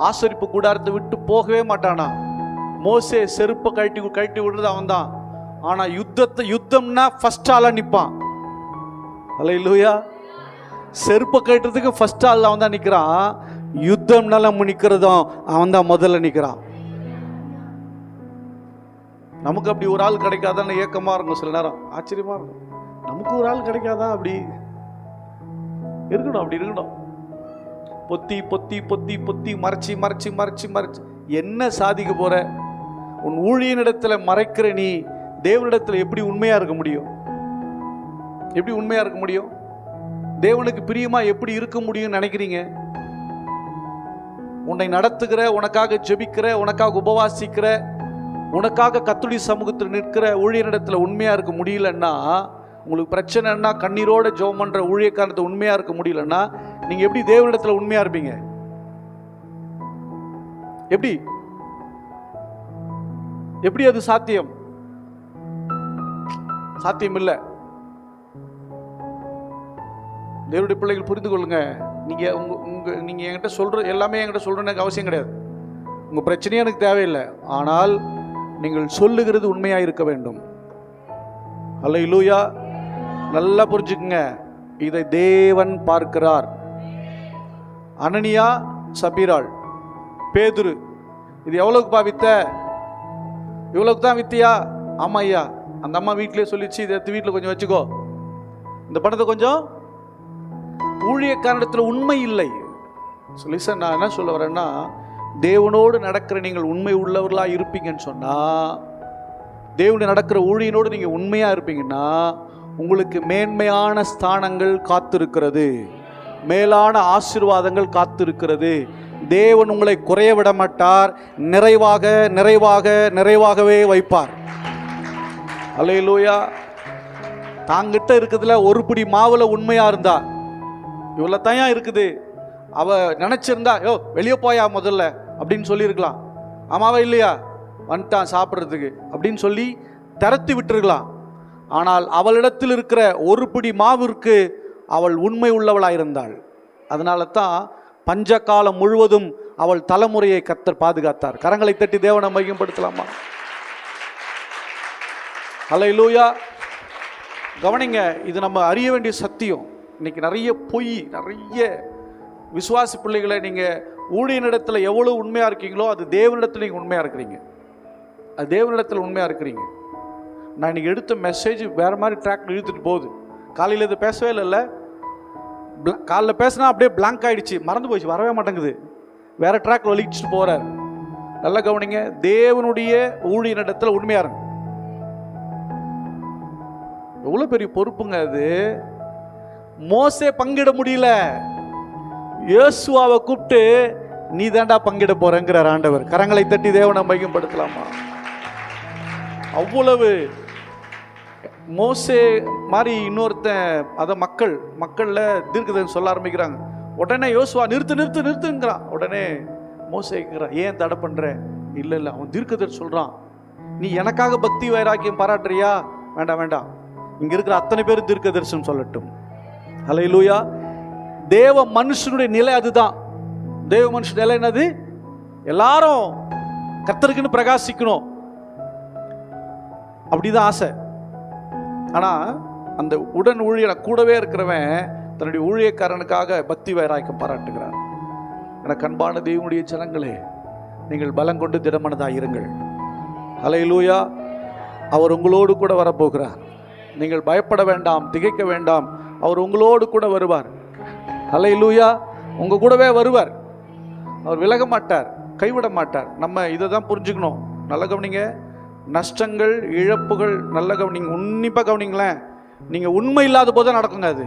ஆசரிப்பு கூடாரத்தை விட்டு போகவே மாட்டானா. மோசே செருப்பை கழட்டி விடுறது அவன் தான். ஆனால் யுத்தம்னா ஃபர்ஸ்ட் ஆளாக நிற்பான். ஹல்லேலூயா. செருப்பை கட்டுறதுக்கு ஃபர்ஸ்ட் ஆள் அவன் தான் நிற்கிறான். யுத்தம்னால நம்ம நிற்கிறதும் அவன் தான் முதல்ல நிற்கிறான். நமக்கு அப்படி ஒரு ஆள் கிடைக்காதான்னு ஏக்கமாக இருக்கும். சில நேரம் ஆச்சரியமாக இருக்கும். நமக்கு ஒரு ஆள் கிடைக்காதா? அப்படி இருக்கணும். பொத்தி பொத்தி பொத்தி பொத்தி மறைச்சி மறைச்சி மறைச்சி மறைச்சி என்ன சாதிக்க போற? உன் ஊழியனிடத்தில் மறைக்கிற நீ தேவனிடத்தில் எப்படி உண்மையாக இருக்க முடியும்? எப்படி உண்மையாக இருக்க முடியும்? தேவனுக்கு பிரியமாக எப்படி இருக்க முடியும்னு நினைக்கிறீங்க? உன்னை நடத்துகிற, உனக்காக ஜெபிக்கிற, உனக்காக உபவாசிக்கிற, உனக்காக கர்த்தருடைய சமூகத்தில் நிற்கிற ஊழியனிடத்தில் உண்மையாக இருக்க முடியலன்னா, உங்களுக்கு பிரச்சனைன்னா கண்ணீரோட ஜெபம் பண்ணுற ஊழியக்காரத்தை உண்மையாக இருக்க முடியலன்னா, நீங்கள் எப்படி தேவனிடத்தில் உண்மையாக இருப்பீங்க? எப்படி அது சாத்தியம்? சாத்தியம் இல்லை. தேவனுடைய பிள்ளைகள் புரிந்து கொள்ளுங்க. நீங்கள் என்கிட்ட சொல்கிற எல்லாமே என்கிட்ட சொல்கிறேன்னு எனக்கு அவசியம் கிடையாது. உங்கள் பிரச்சனையே எனக்கு தேவையில்லை. ஆனால் நீங்கள் சொல்லுகிறது உண்மையாக இருக்க வேண்டும். ஹல்லேலூயா. நல்லா புரிஞ்சுக்குங்க, இதை தேவன் பார்க்கிறார். அனனியா, சபீராள், பேதுரு, இது எவ்வளவுக்குப்பா வித்த? இவ்வளவுக்கு தான் வித்தியா? ஆமா ஐயா. அந்த அம்மா வீட்டிலே சொல்லிச்சு, இதை எடுத்து வீட்டில் கொஞ்சம் வச்சுக்கோ, இந்த பணத்தை கொஞ்சம், ஊழியக்காரனிடத்தில் உண்மை இல்லை. சொல்லி சார் நான் என்ன சொல்ல வரேன்னா, தேவனோடு நடக்கிற நீங்கள் உண்மை உள்ளவர்களாக இருப்பீங்கன்னு சொன்னால், தேவனோடு நடக்கிற ஊழியனோடு நீங்கள் உண்மையாக இருப்பீங்கன்னா உங்களுக்கு மேன்மையான ஸ்தானங்கள் காத்திருக்கிறது, மேலான ஆசீர்வாதங்கள் காத்திருக்கிறது. தேவன் உங்களை குறைய விட மாட்டார், நிறைவாக நிறைவாக நிறைவாகவே வைப்பார். அல்லேலூயா. தாங்கிட்ட இருக்கிறதுல ஒரு பிடி மாவுல உண்மையா இருந்தா, இவ்வளோ தயா இருக்குது, அவ நினைச்சிருந்தா யோ வெளியே போயா முதல்ல அப்படின்னு சொல்லியிருக்கலாம். ஆமாவா இல்லையா? வந்துட்டான் சாப்பிட்றதுக்கு அப்படின்னு சொல்லி திரத்தி விட்டுருக்கலாம். ஆனால் அவளிடத்தில் இருக்கிற ஒரு பிடி மாவிற்கு அவள் உண்மை உள்ளவளாயிருந்தாள். அதனால தான் பஞ்ச காலம் முழுவதும் அவள் தலைமுறையை கர்த்தர் பாதுகாத்தார். கரங்களை தட்டி தேவனை மையப்படுத்தலாமா? அல்லேலூயா. கவனிங்க, இது நம்ம அறிய வேண்டிய சத்தியம். இன்னைக்கு நிறைய பொய், நிறைய விசுவாசி பிள்ளைகளை நீங்கள் ஊழியனிடத்தில் எவ்வளோ உண்மையாக இருக்கீங்களோ அது தேவனிடத்தில் நீங்கள் உண்மையாக இருக்கிறீங்க, அது தேவனிடத்தில் உண்மையாக இருக்கிறீங்க. நான் இன்னைக்கு எடுத்த மெசேஜ் வேறு மாதிரி ட்ராக்ல இழுத்துட்டு போகுது. காலையில் இது பேசவே இல்லைல்ல, காலைல பேசினா அப்படியே பிளாங்க் ஆகிடுச்சு, மறந்து போயிடுச்சு, வரவே மாட்டேங்குது, வேறு ட்ராக்ல வலிச்சுட்டு போகிறார். நல்லா கவனிங்க, தேவனுடைய ஊழியனிடத்தில் உண்மையாக இருங்க. எவ்வளோ பெரிய பொறுப்புங்க அது. மோசே பங்கிட முடியல, யோசுவாவை கூப்பிட்டு நீ தாண்டா பங்கிட போறேங்கிறார் ஆண்டவர். கரங்களை தட்டி தேவனை மையப்படுத்தலாமா? அவ்வளவு மோசே மாதிரி இன்னொருத்தன், அதை மக்கள்ல தீர்க்கதரிசனம் சொல்ல ஆரம்பிக்கிறாங்க. உடனே யோசுவா நிறுத்து நிறுத்து நிறுத்துங்கிறான். உடனே மோசே கேட்கிறான், ஏன் தடை பண்ற? இல்லை இல்லை, அவன் தீர்க்கதரிசனம் சொல்றான். நீ எனக்காக பக்தி வைராக்கியம் பாராட்டுறியா? வேண்டாம் வேண்டாம், இங்க இருக்கிற அத்தனை பேரும் தீர்க்கதரிசனம் சொல்லட்டும். அல்லேலூயா. தேவ மனுஷனுடைய நிலை அதுதான். தேவ மனுஷன் நிலை என்னது? எல்லாரும் கர்த்தருக்குன்னு பிரகாசிக்கணும், அப்படிதான் ஆசை. ஆனா அந்த உடன் ஊழியனை கூடவே இருக்கிறவன் தன்னுடைய ஊழியக்காரனுக்காக பக்தி வைராக்கியம் பாராட்டுகிறான். எனக்கு அன்பான தேவனுடைய ஜனங்களே, நீங்கள் பலம் கொண்டு திடமனதாயிருங்கள். அல்லேலூயா. அவர் உங்களோடு கூட வரப்போகிறார். நீங்கள் பயப்பட வேண்டாம், திகைக்க வேண்டாம். அவர் உங்களோடு கூட வருவார். அல்லேலூயா. உங்க கூடவே வருவார். அவர் விலக மாட்டார், கைவிட மாட்டார். நம்ம இதை தான் புரிஞ்சுக்கணும். நல்ல கவனிங்க, நஷ்டங்கள் இழப்புகள் நல்ல கவனிங்க, உன்னிப்பாக கவனிங்களேன். நீங்கள் உண்மை இல்லாத போது நடக்குங்க அது.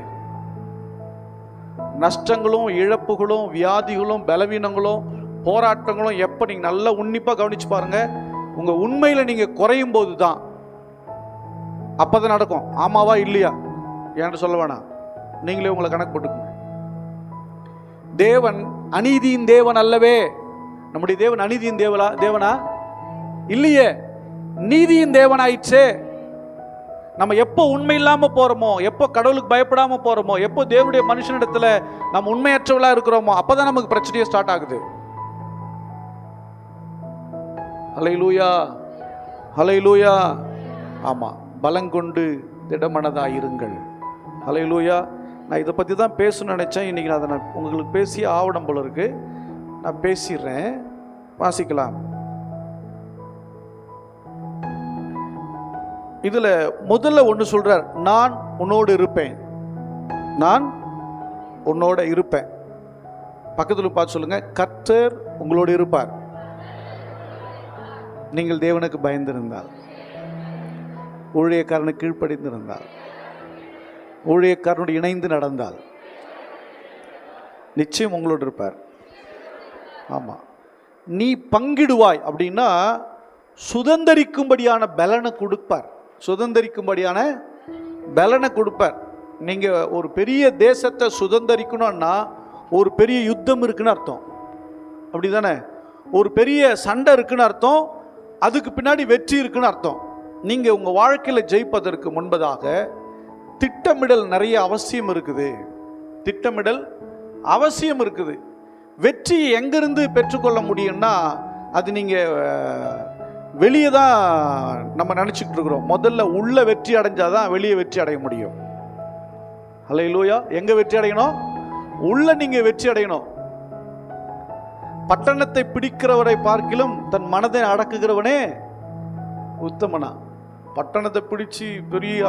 நஷ்டங்களும் இழப்புகளும் வியாதிகளும் பலவீனங்களும் போராட்டங்களும் எப்போ நீங்கள் நல்லா உன்னிப்பாக கவனிச்சு பாருங்க, உங்கள் உண்மையில் நீங்கள் குறையும் போது தான், அப்போ தான் நடக்கும். ஆமாவா இல்லையா ஏன்னு சொல்ல வேணாம், நீங்களே உங்களை கணக்கு போட்டுக்கோங்க. தேவன் அநீதியின் தேவன் அல்லவே. நம்முடைய தேவன் அநீதியின் தேவனா இல்லையே, நீதியின் தேவன் ஆயிடுச்சே. நம்ம எப்போ உண்மை இல்லாம போறோமோ, எப்போ கடவுளுக்கு பயப்படாம போறோமோ, எப்போ தேவனுடைய மனுஷனிடத்துல நம்ம உண்மையற்றவளா இருக்கிறோமோ, அப்பதான் நமக்கு பிரச்சனையே ஸ்டார்ட் ஆகுது. ஹல்லேலூயா, ஹல்லேலூயா. ஆமா, பலங்கொண்டு திடமனதாயிருங்கள். ஹல்லேலூயா. நான் இதை பற்றி தான் பேசணும்னு நினச்சேன். இன்றைக்கி நான் அதை உங்களுக்கு பேசிய ஆவணம் போல இருக்கு, நான் பேசிடுறேன். வாசிக்கலாம். இதில் முதல்ல ஒன்று சொல்கிறார், நான் உன்னோடு இருப்பேன், நான் உன்னோட இருப்பேன். பக்கத்தில் பார்த்து சொல்லுங்க, கர்த்தர் உங்களோடு இருப்பார். நீங்கள் தேவனுக்கு பயந்திருந்தால், ஊழியக்காரனுக்கு கீழ்ப்படிந்திருந்தால், ஊழியக்காரனோடு இணைந்து நடந்தால் நிச்சயம் உங்களோடு இருப்பார். ஆமாம், நீ பங்கிடுவாய் அப்படின்னா சுதந்தரிக்கும்படியான பலனை கொடுப்பார், சுதந்தரிக்கும்படியான பலனை கொடுப்பார். நீங்கள் ஒரு பெரிய தேசத்தை சுதந்தரிக்கணும்னா ஒரு பெரிய யுத்தம் இருக்குன்னு அர்த்தம், அப்படி தானே? ஒரு பெரிய சண்டை இருக்குன்னு அர்த்தம், அதுக்கு பின்னாடி வெற்றி இருக்குன்னு அர்த்தம். நீங்கள் உங்கள் வாழ்க்கையில் ஜெயிப்பதற்கு முன்பதாக திட்டமிடல் நிறைய அவசியம் இருக்குது, திட்டமிடல் அவசியம் இருக்குது. வெற்றியை எங்கிருந்து பெற்றுக்கொள்ள முடியும்னா அது நீங்கள் வெளியே தான் நம்ம நினச்சிக்கிட்டு இருக்கிறோம். முதல்ல உள்ள வெற்றி அடைஞ்சாதான் வெளியே வெற்றி அடைய முடியும். ஹல்லேலூயா. எங்க வெற்றி அடையணும்? உள்ள நீங்க வெற்றி அடையணும். பட்டணத்தை பிடிக்கிறவரை பார்க்கிலும் தன் மனதை அடக்குகிறவனே உத்தமனா. பட்டணத்தை பிடிச்சி பெரிய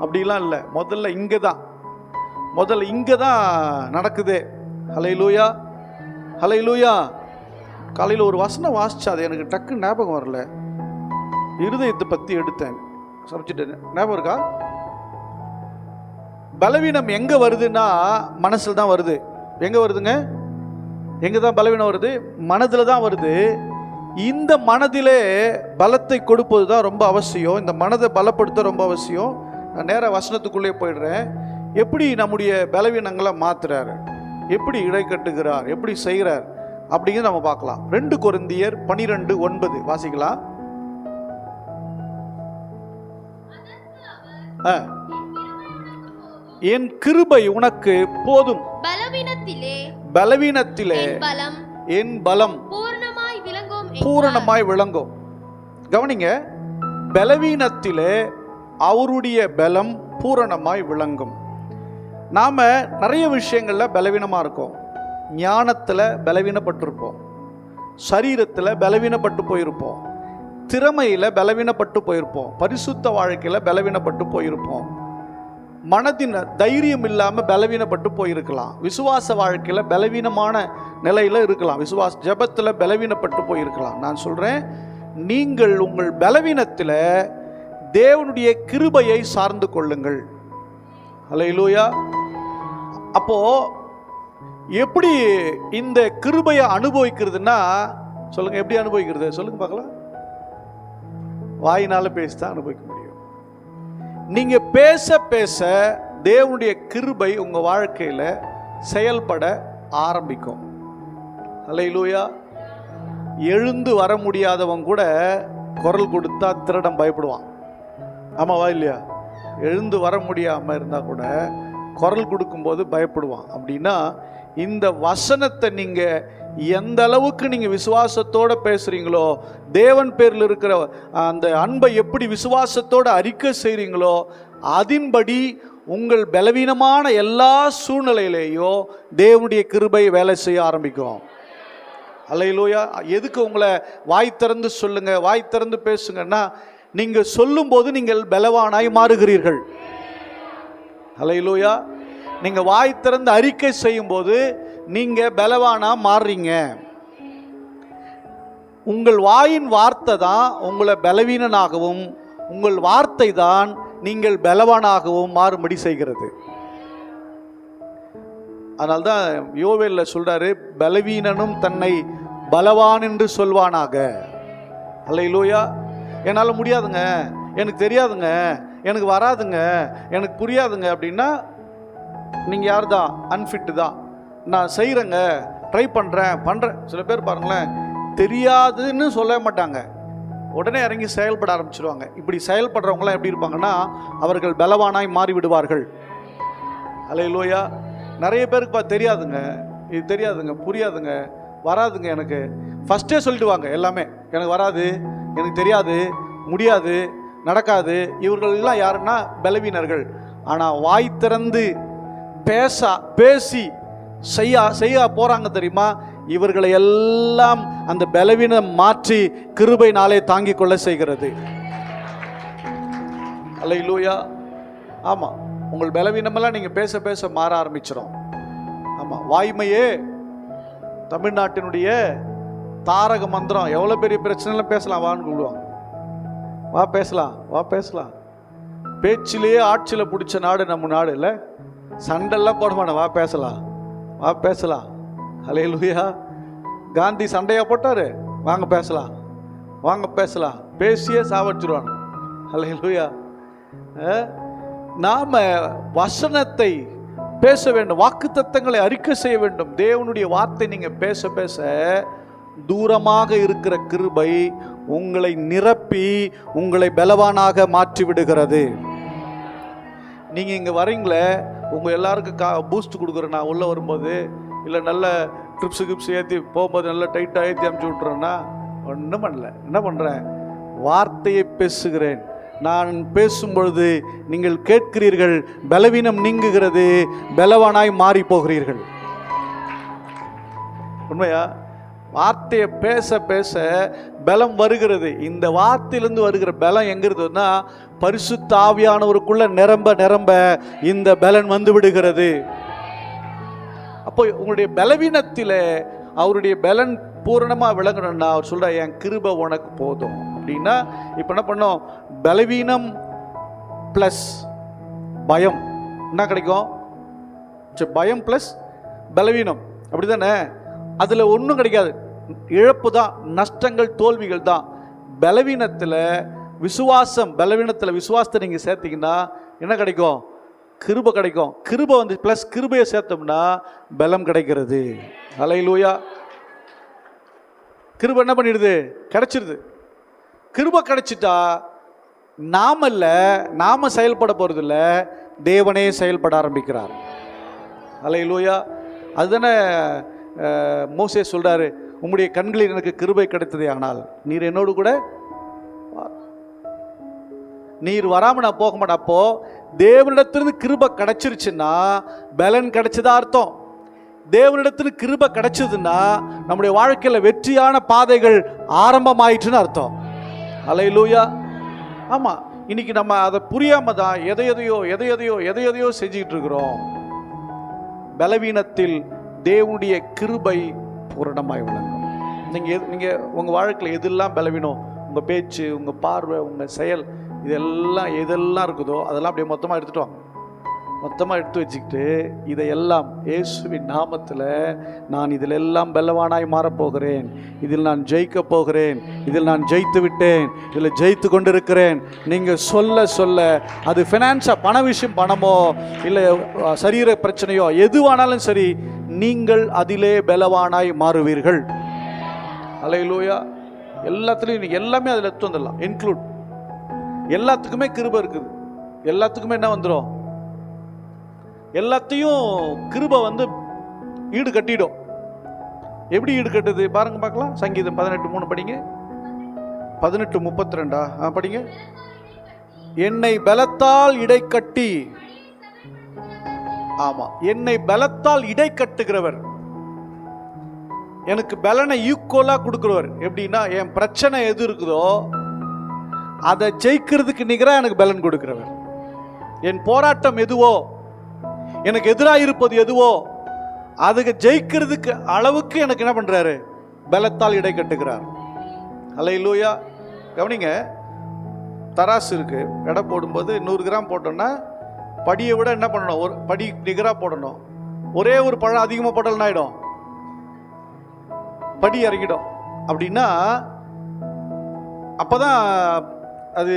அப்படிலாம் இல்லை. முதல்ல இங்கே தான் நடக்குது. ஹல்லேலூயா, ஹல்லேலூயா. காலையில் ஒரு வசனம் வாசிச்சா அது எனக்கு டக்கு ஞாபகம் வரல. இருதயத்தை பற்றி எடுத்தேன், சமைச்சிட்டேன். ஞாபகம் இருக்கா? பலவீனம் எங்கே வருதுன்னா மனசில் தான் வருது. எங்கே வருதுங்க? எங்கே தான் பலவீனம் வருது? மனதில் தான் வருது. இந்த மனதிலே பலத்தை கொடுப்பது தான் ரொம்ப அவசியம். இந்த மனதை பலப்படுத்த ரொம்ப அவசியம். நான் நேராக வசனத்துக்குள்ளே போயிடுறேன். எப்படி நம்முடைய பலவீனங்களை மாற்றுறாரு, எப்படி இடை கட்டுகிறார், எப்படி செய்கிறார் அப்படிங்கிறது நம்ம பார்க்கலாம். 2 கொரிந்தியர் 12:9 வாசிக்கலாம். என் கிருபை உனக்கு போதும், பலவீனத்திலே என் பலம் பூரணமாய் விளங்கும். கவனிங்க, பலவீனத்திலே அவருடைய பலம் பூரணமாய் விளங்கும். நாம நிறைய விஷயங்கள்ல பலவீனமா இருக்கோம். ஞானத்தில் பலவீனப்பட்டிருப்போம், சரீரத்தில் பலவீனப்பட்டு போயிருப்போம், திறமையில் பலவீனப்பட்டு போயிருப்போம், பரிசுத்த வாழ்க்கையில் பலவீனப்பட்டு போயிருப்போம், மனதின் தைரியம் இல்லாமல் பலவீனப்பட்டு போயிருக்கலாம், விசுவாச வாழ்க்கையில் பலவீனமான நிலையில் இருக்கலாம், விசுவாச ஜெபத்தில் பலவீனப்பட்டு போயிருக்கலாம். நான் சொல்கிறேன், நீங்கள் உங்கள் பலவீனத்தில் தேவனுடைய கிருபையை சார்ந்து கொள்ளுங்கள். ஹல்லேலூயா. அப்போ எப்படி இந்த கிருபையை அனுபவிக்கிறதுனா சொல்லுங்க, எப்படி அனுபவிக்கிறது சொல்லுங்க பார்க்கலாம். வாயினால பேசிதான் அனுபவிக்க முடியும். நீங்க பேச பேச தேவனுடைய கிருபை உங்க வாழ்க்கையில செயல்பட ஆரம்பிக்கும். ஹல்லேலூயா. எழுந்து வர முடியாதவன் கூட குரல் கொடுத்தா திருடன் பயப்படுவான். ஆமாவா இல்லையா? எழுந்து வர முடியாம இருந்தா கூட குரல் கொடுக்கும்போது பயப்படுவான். அப்படின்னா இந்த வசனத்தை நீங்க எந்த அளவுக்கு நீங்க விசுவாசத்தோட பேசுறீங்களோ, தேவன் பேரில் இருக்கிற அந்த அன்பை எப்படி விசுவாசத்தோட அறிக்கை செய்றீங்களோ, அதன்படி உங்கள் பலவீனமான எல்லா சூழ்நிலையிலேயும் தேவனுடைய கிருபை வேலை செய்ய ஆரம்பிக்கும். ஹல்லேலூயா. எதுக்கு உங்களை வாய் திறந்து சொல்லுங்க, வாய் திறந்து பேசுங்கன்னா, நீங்க சொல்லும் போது நீங்கள் பலவானாய் மாறுகிறீர்கள். ஹல்லேலூயா. நீங்க வாய் திறந்து அறிக்கை செய்யும் போது நீங்க பலவானா மாறுறீங்க. உங்கள் வாயின் வார்த்தை தான் உங்களை பலவீனனாகவும், உங்கள் வார்த்தை தான் நீங்கள் பலவானாகவும் மாறும்படி செய்கிறது. அதனால்தான் யோவேல்ல சொல்றாரு, பலவீனனும் தன்னை பலவான் என்று சொல்வானாக. ஹல்லேலூயா. என்னால் முடியாதுங்க, எனக்கு தெரியாதுங்க, எனக்கு வராதுங்க, எனக்கு புரியாதுங்க அப்படின்னா நீங்கள் யார் தான்? அன்ஃபிட்டு தான். நான் செய்கிறேங்க, ட்ரை பண்ணுறேன். சில பேர் பாருங்களேன், தெரியாதுன்னு சொல்ல மாட்டாங்க, உடனே இறங்கி செயல்பட ஆரம்பிச்சிடுவாங்க. இப்படி செயல்படுறவங்களாம் எப்படி இருப்பாங்கன்னா, அவர்கள் பலவானாய் மாறி விடுவார்கள். ஹல்லேலூயா. நிறைய பேருக்கு தெரியாதுங்க, இது தெரியாதுங்க, புரியாதுங்க, வராதுங்க, எனக்கு ஃபஸ்ட்டே சொல்லிடுவாங்க எல்லாமே. எனக்கு வராது, எனக்கு தெரியாது, முடியாது, நடக்காது. இவர்கள்லாம் யாருன்னா பலவீனர்கள். ஆனால் வாய் திறந்து பேசி செய்ய போறாங்க தெரியுமா, இவர்களை எல்லாம் அந்த பலவீனம் மாற்றி கிருபை நாளே தாங்கிக் கொள்ள செய்கிறது. ஹல்லேலூயா. ஆமா, உங்கள் பலவீனமெல்லாம் நீங்க பேச பேச மாற ஆரம்பிச்சிடும். ஆமா, வாய்மையே தமிழ்நாட்டினுடைய தாரக மந்திரம். எவ்வளோ பெரிய பிரச்சனைலாம் பேசலாம், வான்னு கூப்பிடுவாங்க. வா பேசலாம், வா பேசலாம். பேச்சிலேயே ஆட்சியில் பிடிச்ச நாடு நம்ம நாடு இல்லை. சண்டெல்லாம் போட மாட்டேன், வா பேசலாம், வா பேசலாம். ஹல்லேலூயா. காந்தி சண்டையா போட்டாரு, வாங்க பேசலாம், வாங்க பேசலாம். பேசியே சாவடிச்சிருவாங்க. ஹல்லேலூயா. நாம வசனத்தை பேச வேண்டும், வாக்குத்தத்தங்களை அறிக்கை செய்ய வேண்டும். தேவனுடைய வார்த்தை நீங்க பேச பேச தூரமாக இருக்கிற கிருபை உங்களை நிரப்பி உங்களை பலவானாக மாற்றி விடுகிறது. நீங்க இங்க வரீங்களே, உங்க எல்லாருக்கும் பூஸ்ட் கொடுக்குறேன் நான் உள்ள வரும்போது, இல்லை நல்ல ட்ரிப்ஸ் ஏற்றி போகும்போது நல்லா டைட்டாக ஏற்றி அமுச்சு விட்டுறேன்னா ஒன்றும் பண்ணல. என்ன பண்ணுறேன்? வார்த்தையை பேசுகிறேன். நான் பேசும் பொழுது நீங்கள் கேட்கிறீர்கள், பலவீனம் நீங்குகிறது, பலவானாய் மாறி போகிறீர்கள். உண்மையா? வார்த்தையை பேச பேச பலம் வருகிறது. இந்த வார்த்தையிலிருந்து வருகிற பலம் எங்க இருக்குதுன்னா, பரிசுத்த ஆவியானவருக்குள்ள நிரம்ப நிரம்ப இந்த பலன் வந்து விடுகிறது. அப்போ உங்களுடைய பலவீனத்தில் அவருடைய பலன் பூரணமாக விளங்கணும்னா அவர் சொல்ற, என் கிருபை உனக்கு போதும் அப்படின்னா, இப்போ என்ன பண்ணோம், பலவீனம் ப்ளஸ் பயம் என்ன கிடைக்கும்? பயம் ப்ளஸ் பலவீனம், அப்படி தானே? அதில் ஒன்றும் கிடைக்காது, இழப்பு தான், நஷ்டங்கள் தோல்விகள் தான். பலவீனத்தில் விசுவாசம், பலவீனத்தில் விசுவாசத்தை நீங்கள் சேர்த்தீங்கன்னா என்ன கிடைக்கும்? கிருபை கிடைக்கும். கிருபை வந்து ப்ளஸ் கிருபையை சேர்த்தோம்னா பலம் கிடைக்கிறது. ஹல்லேலூயா. கிருபை என்ன பண்ணிடுது? கிடைச்சிருது. கிருபை கிடைச்சிட்டா நாம செயல்பட போறதில்ல, தேவனே செயல்பட ஆரம்பிக்கிறார். ஹல்லேலூயா. அதுதானே மோசே சொல்றாரு, உம்முடைய கண்களில் எனக்கு கிருபை கிடைத்ததே, ஆனால் நீர் என்னோடு கூட நீர் வராம நான் போக மாட்டேன். அப்போ தேவனிடத்திலிருந்து கிருபை கிடைச்சிருச்சுன்னா பலன் கிடைச்சதா அர்த்தம். தேவனிடத்திலிருந்து கிருபை கிடைச்சதுன்னா நம்முடைய வாழ்க்கையில வெற்றியான பாதைகள் ஆரம்பமாயிற்றுன்னு அர்த்தம். ஹல்லேலூயா. ஆமா, இன்னைக்கு நம்ம அதை புரியாம தான் எதையதையோ செஞ்சுக்கிட்டு இருக்கிறோம். பலவீனத்தில் தேவனுடைய கிருபை பூரணமாய் விளங்கும். நீங்க உங்க வாழ்க்கையில் எதெல்லாம் பலவீனம், உங்க பேச்சு, உங்க பார்வை, உங்க செயல், எதெல்லாம் இருக்குதோ அதெல்லாம் அப்படியே மொத்தமாக எடுத்து வச்சுக்கிட்டு, இதையெல்லாம் இயேசுவின் நாமத்தில் நான் இதில் எல்லாம் பலவானாய் மாறப்போகிறேன், இதில் நான் ஜெயிக்க போகிறேன், இதில் நான் ஜெயித்து விட்டேன், இதில் ஜெயித்து கொண்டிருக்கிறேன். நீங்கள் சொல்ல சொல்ல அது ஃபினான்ஸாக, பண விஷயம், பணமோ இல்லை சரீர பிரச்சனையோ எதுவானாலும் சரி, நீங்கள் அதிலே பலவானாய் மாறுவீர்கள். ஹல்லேலூயா. எல்லாத்துலேயும் நீங்கள் எல்லாமே அதில் எடுத்து வந்துடலாம், இன்க்ளூட். எல்லாத்துக்குமே கிருபை இருக்குது. எல்லாத்துக்குமே என்ன வந்துடும்? எல்லாத்தையும் கிருபை வந்து ஈடு கட்டிடும். எப்படி ஈடு கட்டுது பாருங்க பார்க்கலாம். சங்கீதம் 18:3 படிங்க. 18:32 படிங்க. என்னை பலத்தால் இடை கட்டி, ஆமா, என்னை பலத்தால் இடை கட்டுகிறவர், எனக்கு பலனை ஈக்குவலா கொடுக்கிறவர். எப்படின்னா, என் பிரச்சனை எது இருக்குதோ அதை ஜெயிக்கிறதுக்கு நிகராக எனக்கு பலன் கொடுக்கிறவர். என் போராட்டம் எதுவோ, எனக்கு எதிராக இருப்பது எதுவோ, அதுக்கு ஜெயிக்கிறதுக்கு அளவுக்கு எனக்கு என்ன பண்றாரு? பலத்தால் இடை கட்டுகிறார். ஹல்லேலூயா. கவனிங்க, தராசு இருக்கு. எடை போடும்போது 100 கிராம் போட்டோம்னா படியை விட என்ன பண்ணணும்? ஒரு படி நிகராக போடணும். ஒரே ஒரு பழம் அதிகமாக போட்டல் ஆயிடும், படி இறங்கிடும். அப்படின்னா அப்போதான் அது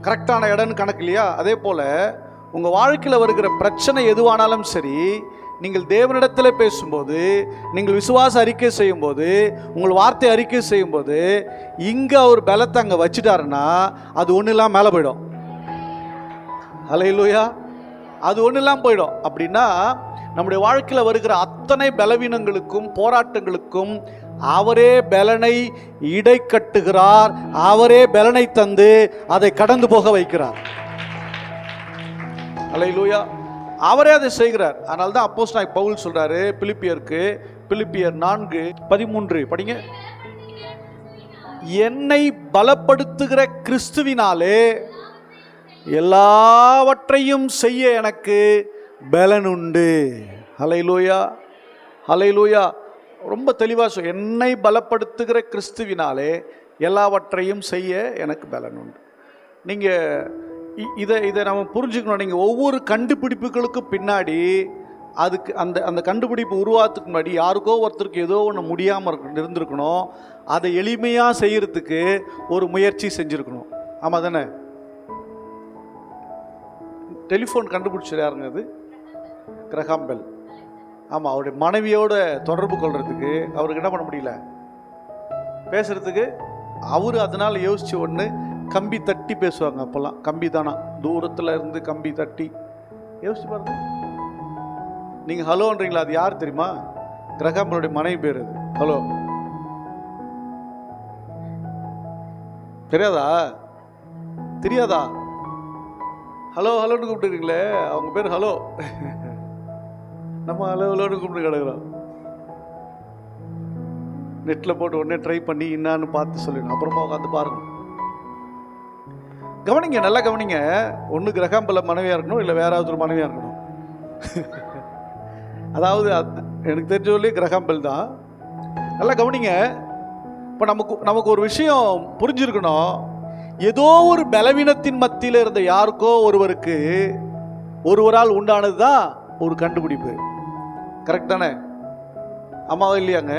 கரெக்டான இடம்னு கணக்கு இல்லையா? அதே போல உங்க வாழ்க்கையில் வருகிற பிரச்சனை எதுவானாலும் சரி, நீங்கள் தேவனிடத்தில் பேசும்போது, நீங்கள் விசுவாச அறிக்கை செய்யும்போது, உங்கள் வார்த்தை அறிக்கை செய்யும்போது, இங்கே ஒரு பலத்தை அங்கே வச்சுட்டாருன்னா அது ஒன்றும் இல்லாமல் மேலே போயிடும். ஹல்லேலூயா. அது ஒன்றும் இல்லாமல் போயிடும். அப்படின்னா நம்முடைய வாழ்க்கையில் வருகிற அத்தனை பலவீனங்களுக்கும் போராட்டங்களுக்கும் அவரே பலனை இடை கட்டுகிறார். அவரே பலனை தந்து அதை கடந்து போக வைக்கிறார். ஹல்லேலூயா. அவரே அதை செய்கிறார். அதனால தான் அப்போஸ்தலனாகிய பவுல் சொல்றாரு பிலிப்பியருக்கு, பிலிப்பியர் 4:13 படிங்க. என்னை பலப்படுத்துகிற கிறிஸ்துவினாலே எல்லாவற்றையும் செய்ய எனக்கு பலன் உண்டு. ஹல்லேலூயா. ஹல்லேலூயா. ரொம்ப தெளிவாக என்னை பலப்படுத்துகிற கிறிஸ்துவினாலே எல்லாவற்றையும் செய்ய எனக்கு பலன் உண்டு. நீங்கள் இதை நம்ம புரிஞ்சுக்கணும். நீங்கள் ஒவ்வொரு கண்டுபிடிப்புகளுக்கு பின்னாடி அதுக்கு அந்த கண்டுபிடிப்பு உருவாகிறதுக்கு முன்னாடி யாருக்கோ ஒருத்தருக்கு ஏதோ ஒன்று முடியாமல் இருந்திருக்கணும். அதை எளிமையாக செய்கிறதுக்கு ஒரு முயற்சி செஞ்சுருக்கணும். ஆமாம் தானே? டெலிஃபோன் கண்டுபிடிச்சது யாருங்க? அது கிரஹாம் பெல். ஆமாம், அவருடைய மனைவியோட தொடர்பு கொள்றதுக்கு அவருக்கு என்ன பண்ண முடியல, பேசுறதுக்கு. அவரு அதனால் யோசிச்சு ஒன்று, கம்பி தட்டி பேசுவாங்க. அப்போல்லாம் கம்பி தானா, தூரத்தில் இருந்து கம்பி தட்டி. யோசிச்சு பாருங்க. நீங்கள் ஹலோன்றீங்களா? அது யார் தெரியுமா? கிரஹாம் பெல்லுடைய மனைவி பேர் அது. ஹலோ தெரியாதா? ஹலோ ஹலோன்னு கூப்பிட்டுருக்கீங்களே, அவங்க பேர் ஹலோ. நம்ம ஹலோ ஹலோன்னு கூப்பிட்டு கிடக்குறோம். நெட்டில் போட்டு உடனே ட்ரை பண்ணி என்னான்னு பார்த்து சொல்லிடணும். அப்புறமா உட்காந்து பாருங்க. கவனிங்க, நல்லா கவனிங்க. ஒன்று கிரகாம்பல மனைவியாக இருக்கணும், இல்லை வேற ஒரு மனைவியாக இருக்கணும். அதாவது எனக்கு தெரிஞ்ச சொல்லி கிரகாம்பல் தான். நல்லா கவனிங்க. இப்போ நமக்கு ஒரு விஷயம் புரிஞ்சிருக்கணும். ஏதோ ஒரு பலவீனத்தின் மத்தியில் இருந்த யாருக்கோ ஒருவருக்கு ஒருவரால் உண்டானது தான் ஒரு கண்டுபிடிப்பு. கரெக்ட் தானே? ஆமாவா இல்லையாங்க?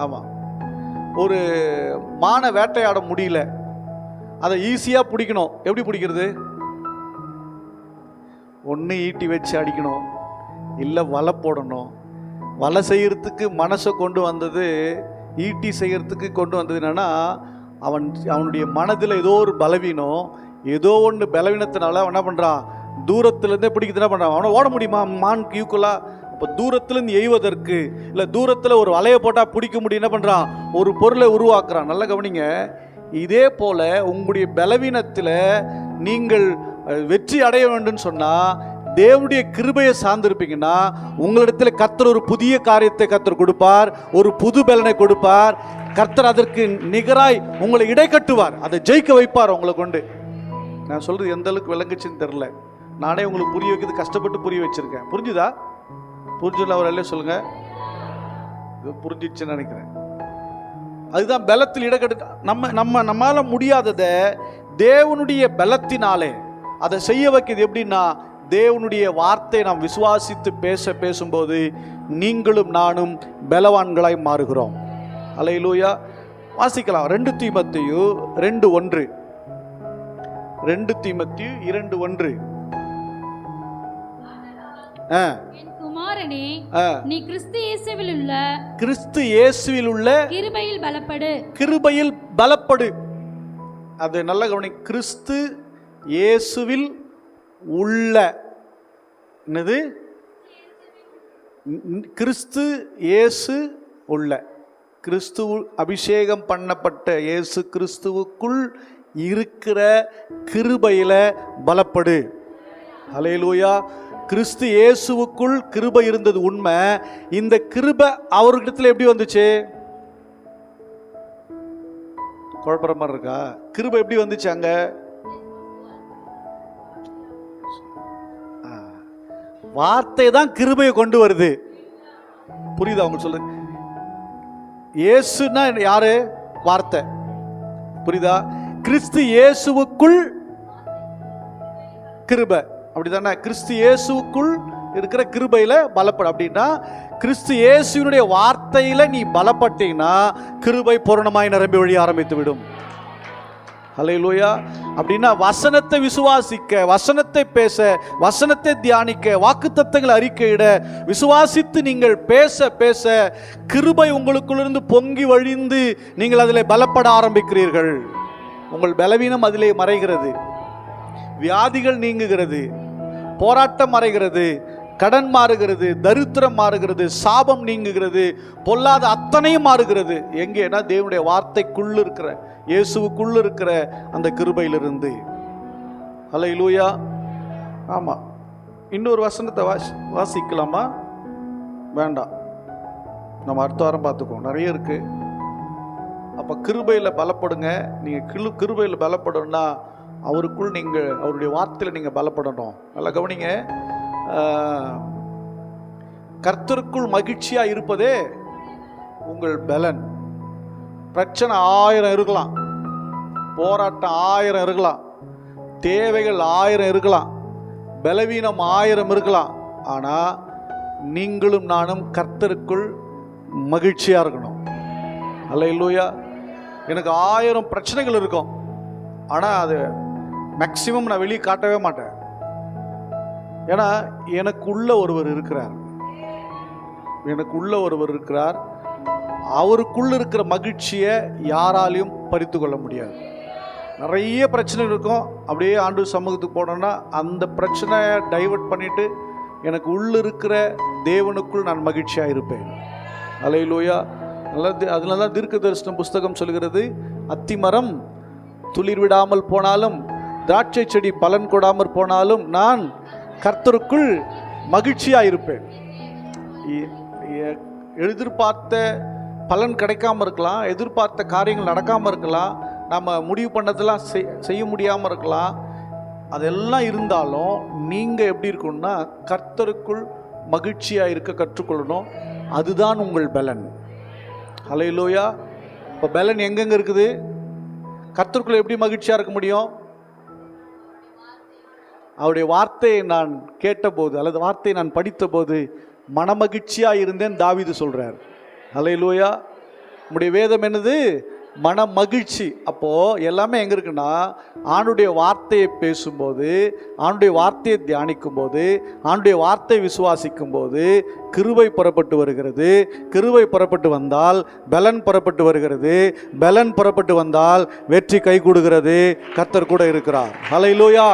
ஆமாம். ஒரு மானை வேட்டையாட முடியல, அதை ஈஸியாக பிடிக்கணும். எப்படி பிடிக்கிறது? ஒன்று ஈட்டி வச்சு அடிக்கணும், இல்லை வலை போடணும். வலை செய்யறதுக்கு மனசை கொண்டு வந்தது, ஈட்டி செய்யறதுக்கு கொண்டு வந்தது என்னன்னா, அவனுடைய மனதில் ஏதோ ஒரு பலவீனம், ஏதோ ஒன்று பலவீனத்தினால அவன் என்ன பண்ணுறான், தூரத்துலேருந்தே பிடிக்கிறது. என்ன பண்ணுறான்? அவனை ஓட முடியுமா மானுக்கு ஈக்குவலாக? அப்போ தூரத்துலேருந்து எய்வதற்கு, இல்லை தூரத்தில் ஒரு வலையை போட்டால் பிடிக்க முடியும். என்ன பண்ணுறான்? ஒரு பொருளை உருவாக்குறான். நல்லா கவனிங்க. இதே போல உங்களுடைய பலவீனத்தில் நீங்கள் வெற்றி அடைய வேண்டும் சொன்னால், தேவனுடைய கிருபையை சார்ந்திருப்பீங்கன்னா, உங்களிடத்தில் கர்த்தர் ஒரு புதிய காரியத்தை கர்த்தர் கொடுப்பார், ஒரு புது பலனை கொடுப்பார். கர்த்தர் அதற்கு நிகராய் உங்களை இடை கட்டுவார், அதை ஜெயிக்க வைப்பார் உங்களை கொண்டு. நான் சொல்றது எந்த அளவுக்கு விளங்குச்சுன்னு தெரில. நானே உங்களுக்கு புரிய வைக்கிறது கஷ்டப்பட்டு புரிய வச்சிருக்கேன். புரிஞ்சுதா? புரிஞ்சுல அவர் எல்லாம் சொல்லுங்க. இது புரிஞ்சிச்சுன்னு நினைக்கிறேன். அதுதான் பலத்தில் இடக்கட்டு. நம்மால முடியாததை தேவனுடைய பலத்தினாலே அதை செய்ய வைக்கிறது. எப்படின்னா, தேவனுடைய வார்த்தை நாம் விசுவாசித்து பேசும்போது நீங்களும் நானும் பலவான்களாய் மாறுகிறோம். அல்லேலூயா. வாசிக்கலாம். 2 தீமோத்தேயு 2:1. 2 தீமோத்தேயு 2:1. என் குமாரனே, நீ கிறிஸ்து இயேசுவில் உள்ள கிருபையில் பலப்படு. கிருபையில் பலப்படு. அது நல்ல கவனி. கிறிஸ்து இயேசுவில் உள்ள, என்னது? கிறிஸ்து இயேசு உள்ள, கிறிஸ்துவ அபிஷேகம் பண்ணப்பட்ட இயேசு கிறிஸ்துவுக்குள் இருக்கிற கிருபையில பலப்படு. ஹல்லேலூயா. கிறிஸ்து இயேசுவுக்குள் கிருபை இருந்தது உண்மை. இந்த கிருபை அவர்கிட்ட எப்படி வந்துச்சு? குழப்பற மாதிரி இருக்கா? கிருபை எப்படி வந்துச்சு அங்க? வார்த்தை தான் கிருபையை கொண்டு வருது. புரியுதா உங்களுக்கு? சொல்லுங்க. இயேசுனா யாரு? வார்த்தை. புரியுதா? கிறிஸ்து இயேசுவுக்குள் கிருபை, அப்படிதானே? கிறிஸ்து இயேசுக்குள் இருக்கிற கிருபையில பலப்பட. அப்படின்னா கிறிஸ்து இயேசுவினுடைய வார்த்தையில நீ பலப்பட்டீங்கன்னா கிருபை பூரணமாய் நிரம்பி வழி ஆரம்பித்து விடும். ஹல்லேலூயா. அப்படின்னா வசனத்தை விசுவாசிக்க, வசனத்தை பேச, வசனத்தை தியானிக்க, வாக்குத்தத்தங்களை அறிக்கையிட, விசுவாசித்து நீங்கள் பேச பேச கிருபை உங்களுக்குள்ளிருந்து பொங்கி வழிந்து நீங்கள் அதில் பலப்பட ஆரம்பிக்கிறீர்கள். உங்கள் பலவீனம் அதிலே மறைகிறது, வியாதிகள் நீங்குகிறது, போராட்டம் மறைகிறது, கடன் மாறுகிறது, தரித்திரம் மாறுகிறது, சாபம் நீங்குகிறது, பொல்லாத அத்தனையும் மாறுகிறது. எங்கேனா தேவனுடைய வார்த்தைக்குள்ள இருக்கிற, இயேசுவுக்குள்ள இருக்கிற அந்த கிருபையிலிருந்து. ஹல்லேலூயா. ஆமா. இன்னொரு வசனத்தை வாசிக்கலாமா? வேண்டாம், நம்ம அடுத்த வாரம் பார்த்துக்கோம். நிறைய இருக்கு. அப்ப கிருபையில பலப்படுங்க. நீங்க கிருபையில பலப்படணும்னா அவருக்குள் நீங்கள், அவருடைய வார்த்தையில் நீங்கள் பலப்படணும். நல்லா கவனிங்க. கர்த்தருக்குள் மகிழ்ச்சியாக இருப்பதே உங்கள் பலன். பிரச்சனை 1000 இருக்கலாம், போராட்டம் 1000 இருக்கலாம், தேவைகள் 1000 இருக்கலாம், பலவீனம் 1000 இருக்கலாம். ஆனால் நீங்களும் நானும் கர்த்தருக்குள் மகிழ்ச்சியாக இருக்கணும். அல்லேலூயா. எனக்கு 1000 பிரச்சனைகள் இருக்கும், ஆனால் அது மேக்சிமம் நான் வெளியே காட்டவே மாட்டேன். ஏன்னா எனக்குள்ள ஒருவர் இருக்கிறார், எனக்குள்ள ஒருவர் இருக்கிறார். அவருக்குள்ள இருக்கிற மகிழ்ச்சியை யாராலையும் பறித்து கொள்ள முடியாது. நிறைய பிரச்சனை இருக்கும். அப்படியே ஆண்டு சமூகத்துக்கு போனோன்னா அந்த பிரச்சனையை டைவர்ட் பண்ணிட்டு எனக்கு உள்ள இருக்கிற தேவனுக்குள் நான் மகிழ்ச்சியாக இருப்பேன். அல்லேலூயா. அதனால தான் தீர்க்க தரிசனம் புஸ்தகம் சொல்கிறது, அத்திமரம் துளிர் விடாமல் போனாலும், திராட்சை செடி பலன் கொடாமல் போனாலும் நான் கர்த்தருக்குள் மகிழ்ச்சியாக இருப்பேன். எதிர்பார்த்த பலன் கிடைக்காம இருக்கலாம், எதிர்பார்த்த காரியங்கள் நடக்காமல் இருக்கலாம், நம்ம முடிவு பண்ணதெல்லாம் செய்ய முடியாமல் இருக்கலாம். அதெல்லாம் இருந்தாலும் நீங்கள் எப்படி இருக்கணும்னா கர்த்தருக்குள் மகிழ்ச்சியாக இருக்க கற்றுக்கொள்ளணும். அதுதான் உங்கள் பலன். ஹல்லேலூயா. இப்போ பலன் எங்கெங்கே இருக்குது? கர்த்தருக்குள்ள எப்படி மகிழ்ச்சியாக இருக்க முடியும்? அவருடைய வார்த்தையை நான் கேட்டபோது அல்லது வார்த்தையை நான் படித்தபோது மனமகிழ்ச்சியாக இருந்தேன் தாவீது சொல்கிறார். ஹல்லேலூயா. நம்முடைய வேதம் என்னது? மன மகிழ்ச்சி. அப்போது எல்லாமே எங்கே இருக்குன்னா ஆண்டுடைய வார்த்தையை பேசும்போது, ஆண்டுடைய வார்த்தையை தியானிக்கும் போது, ஆண்டுடைய வார்த்தை விசுவாசிக்கும் போது கிருபை புறப்பட்டு வருகிறது. கிருபை புறப்பட்டு வந்தால் பலன் புறப்பட்டு வருகிறது. பலன் புறப்பட்டு வந்தால் வெற்றி கைகூடுகிறது. கர்த்தர் கூட இருக்கிறார். ஹல்லேலூயா.